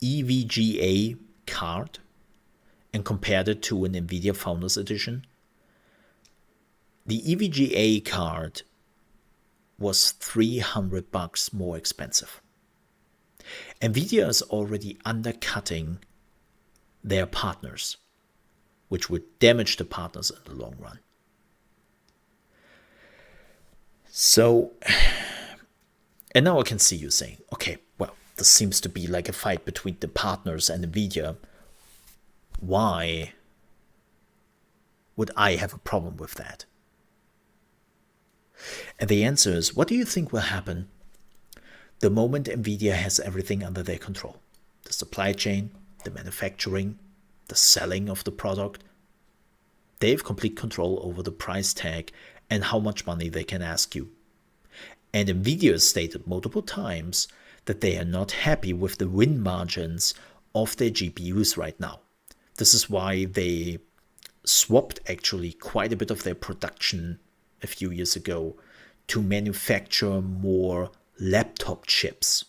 Speaker 1: EVGA card and compared it to an Nvidia Founders Edition, the EVGA card was $300 more expensive. Nvidia is already undercutting their partners, which would damage the partners in the long run. So, and now I can see you saying, okay, well, this seems to be like a fight between the partners and Nvidia. Why would I have a problem with that? And the answer is, what do you think will happen the moment Nvidia has everything under their control? The supply chain, the manufacturing, the selling of the product. They have complete control over the price tag and how much money they can ask you. And Nvidia has stated multiple times that they are not happy with the win margins of their GPUs right now. This is why they swapped actually quite a bit of their production a few years ago to manufacture more laptop chips.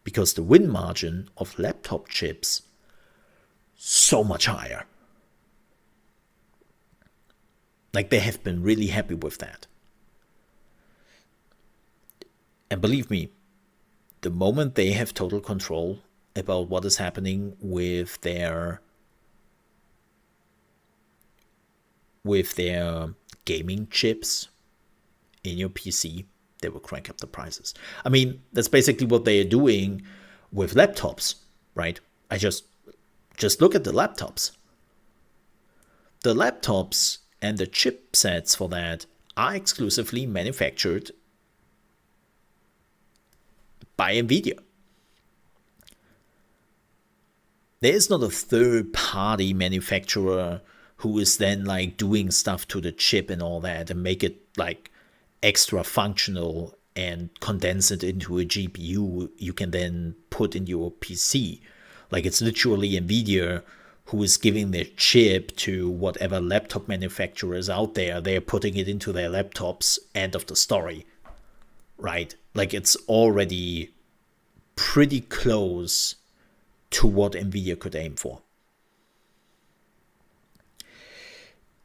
Speaker 1: Because the win margin of laptop chips so much higher. Like, they have been really happy with that. And believe me, the moment they have total control about what is happening with their gaming chips in your PC, they will crank up the prices. I mean, that's basically what they are doing with laptops, right? I just look at the laptops. The laptops and the chipsets for that are exclusively manufactured by Nvidia. There is not a third-party manufacturer who is then like doing stuff to the chip and all that and make it like extra functional and condense it into a GPU you can then put in your PC. Like, it's literally Nvidia who is giving their chip to whatever laptop manufacturers out there. They're putting it into their laptops. End of the story. Right? Like, it's already pretty close to what Nvidia could aim for.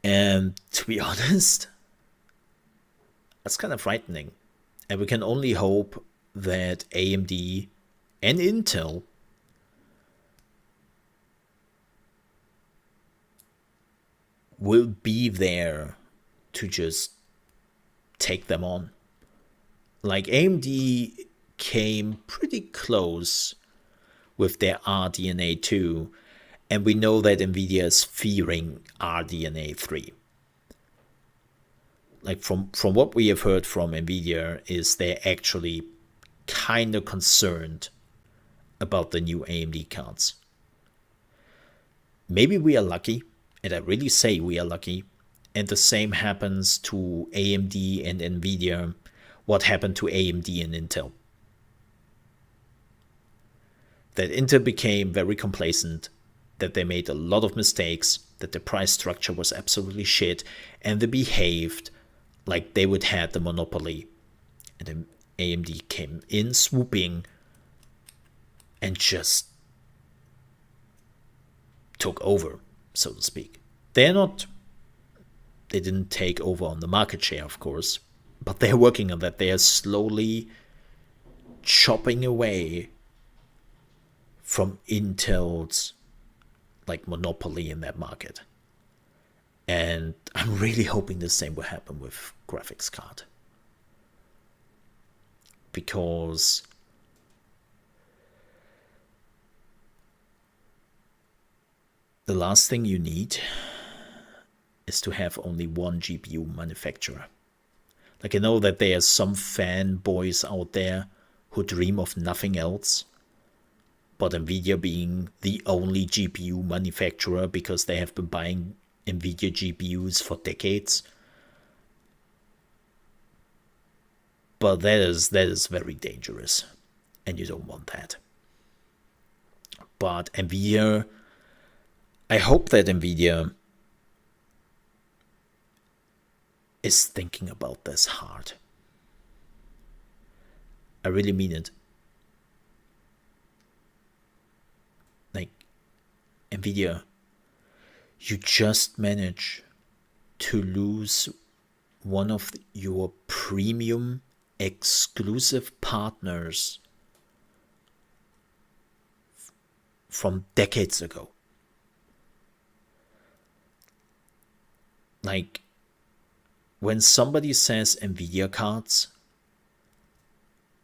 Speaker 1: And to be honest, that's kind of frightening. And we can only hope that AMD and Intel will be there to just take them on. Like, AMD came pretty close with their RDNA 2, and we know that Nvidia is fearing RDNA 3. Like, from what we have heard from Nvidia is they're actually kind of concerned about the new AMD cards. Maybe we are lucky, and I really say we are lucky, and the same happens to AMD and Nvidia, what happened to AMD and Intel. That Intel became very complacent, that they made a lot of mistakes, that the price structure was absolutely shit, and they behaved like they would have the monopoly. And then AMD came in swooping and just took over, so to speak. They didn't take over on the market share, of course, but they're working on that. They are slowly chopping away from Intel's like monopoly in that market. And I'm really hoping the same will happen with graphics card. Because the last thing you need is to have only one GPU manufacturer. Like, I know that there are some fanboys out there who dream of nothing else but Nvidia being the only GPU manufacturer because they have been buying Nvidia GPUs for decades. But that is very dangerous, and you don't want that. But Nvidia, I hope that Nvidia is thinking about this hard. I really mean it. Like, Nvidia, you just managed to lose one of your premium exclusive partners from decades ago. Like, when somebody says Nvidia cards,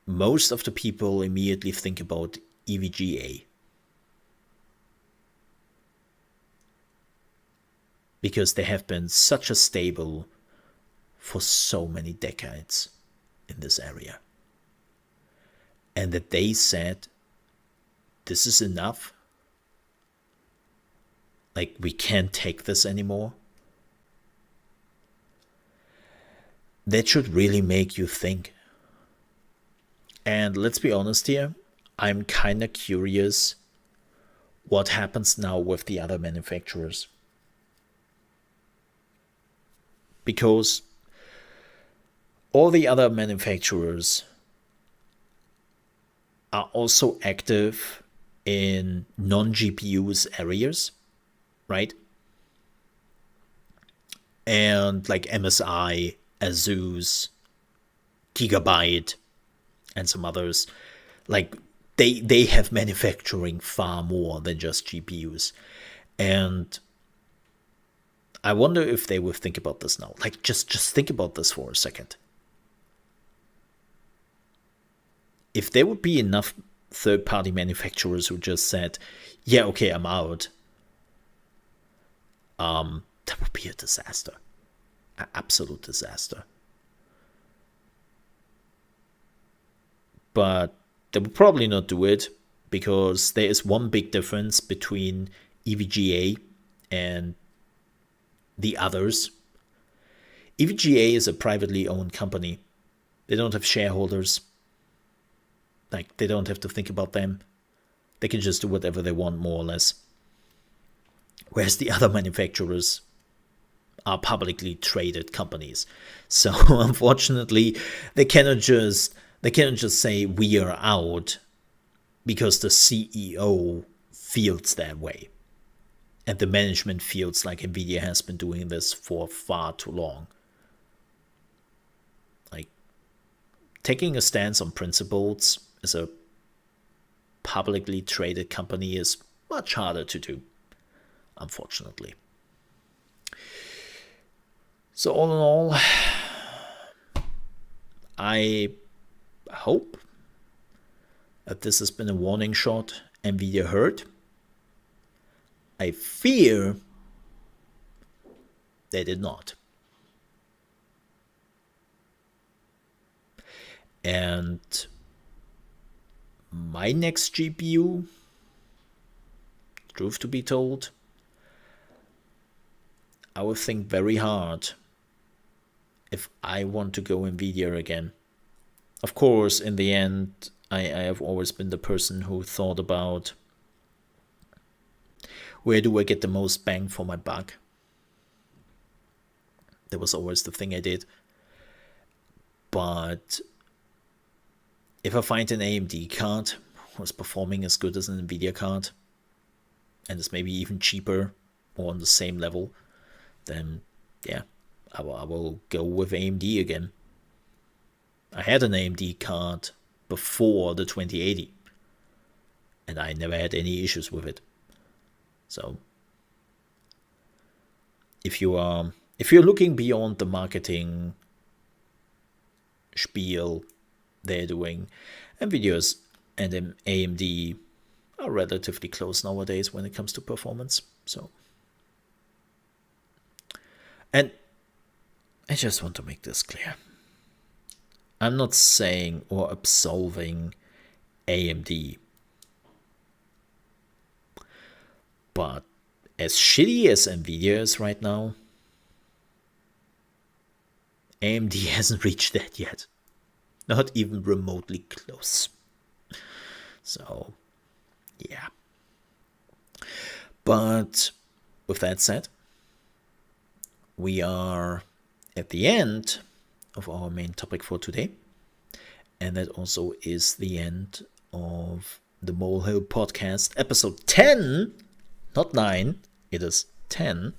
Speaker 1: most of the people immediately think about EVGA. Because they have been such a staple for so many decades in this area. And that they said, this is enough. Like, we can't take this anymore. That should really make you think. And let's be honest here, I'm kind of curious what happens now with the other manufacturers. Because all the other manufacturers are also active in non-GPUs areas, right? And like MSI, Asus, Gigabyte, and some others, like they have manufacturing far more than just GPUs. And I wonder if they will think about this now. Like, just think about this for a second. If there would be enough third-party manufacturers who just said, yeah, okay, I'm out, that would be a disaster. An absolute disaster. But they will probably not do it, because there is one big difference between EVGA and the others. EVGA is a privately owned company. They don't have shareholders. Like, they don't have to think about them. They can just do whatever they want, more or less. Whereas the other manufacturers are publicly traded companies. So unfortunately, they cannot just say we are out because the CEO feels that way. And the management feels like Nvidia has been doing this for far too long. Like, taking a stance on principles as a publicly traded company is much harder to do, unfortunately. So all in all, I hope that this has been a warning shot Nvidia heard. I fear they did not. And my next GPU, truth to be told, I will think very hard if I want to go Nvidia again. Of course, in the end, I have always been the person who thought about, where do I get the most bang for my buck? That was always the thing I did. But if I find an AMD card who's performing as good as an Nvidia card, and is maybe even cheaper or on the same level, then yeah, I will go with AMD again. I had an AMD card before the 2080, and I never had any issues with it. So if you're looking beyond the marketing spiel they're doing, Nvidia's and AMD are relatively close nowadays when it comes to performance. So, and I just want to make this clear. I'm not saying or absolving AMD, but as shitty as Nvidia is right now, AMD hasn't reached that yet. Not even remotely close. So, yeah. But with that said, we are at the end of our main topic for today. And that also is the end of the Molehill podcast, episode 10, not 9, it is 10.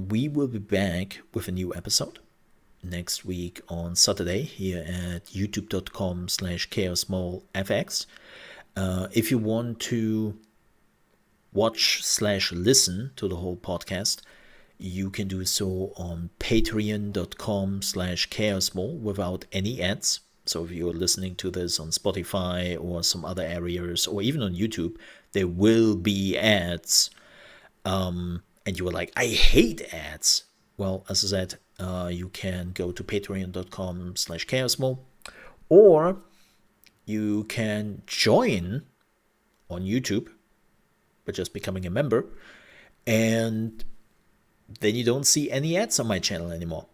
Speaker 1: We will be back with a new episode next week on Saturday here at youtube.com/ChaosMoleFX. If you want to watch/listen to the whole podcast, you can do so on patreon.com/ChaosMole without any ads. So if you're listening to this on Spotify or some other areas, or even on YouTube, there will be ads. And you were like, I hate ads. Well, as I said, you can go to patreon.com/ChaosMole, or you can join on YouTube by just becoming a member, and then you don't see any ads on my channel anymore.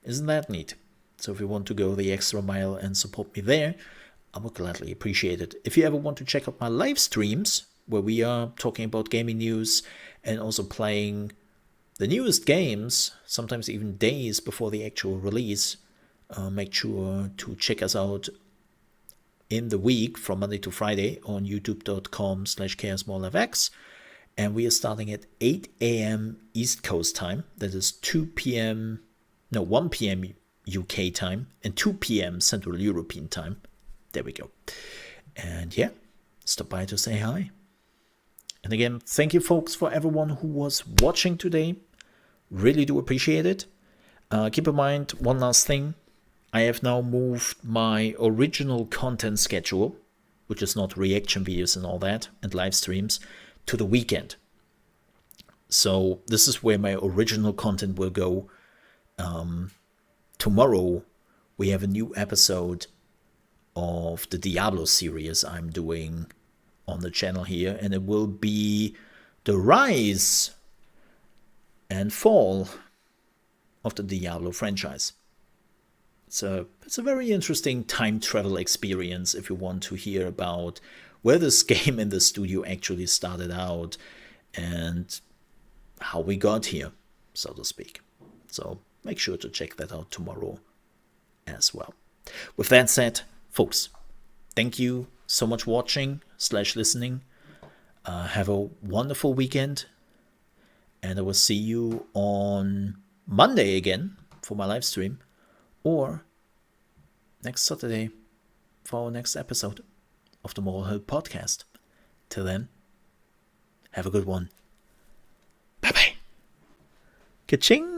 Speaker 1: Isn't that neat? So if you want to go the extra mile and support me there, I would gladly appreciate it. If you ever want to check out my live streams, where we are talking about gaming news and also playing the newest games, sometimes even days before the actual release, make sure to check us out in the week from Monday to Friday on youtube.com/ChaosMoleFX. And we are starting at 8 a.m. East Coast time. That is 1 p.m. UK time and 2 p.m. Central European time. There we go. And yeah, stop by to say hi. And again, thank you folks for everyone who was watching today. Really do appreciate it. Keep in mind one last thing. I have now moved my original content schedule, which is not reaction videos and all that, and live streams, to the weekend. So this is where my original content will go. Tomorrow we have a new episode of the Diablo series I'm doing on the channel here, and it will be the rise and fall of the Diablo franchise. It's a very interesting time travel experience if you want to hear about where this game in the studio actually started out and how we got here, so to speak. So make sure to check that out tomorrow as well. With that said, folks, thank you so much for watching/listening. Have a wonderful weekend, and I will see you on Monday again for my live stream, or next Saturday for our next episode of the Molehill podcast. Till then, have a good one. Bye-bye. Ka-ching!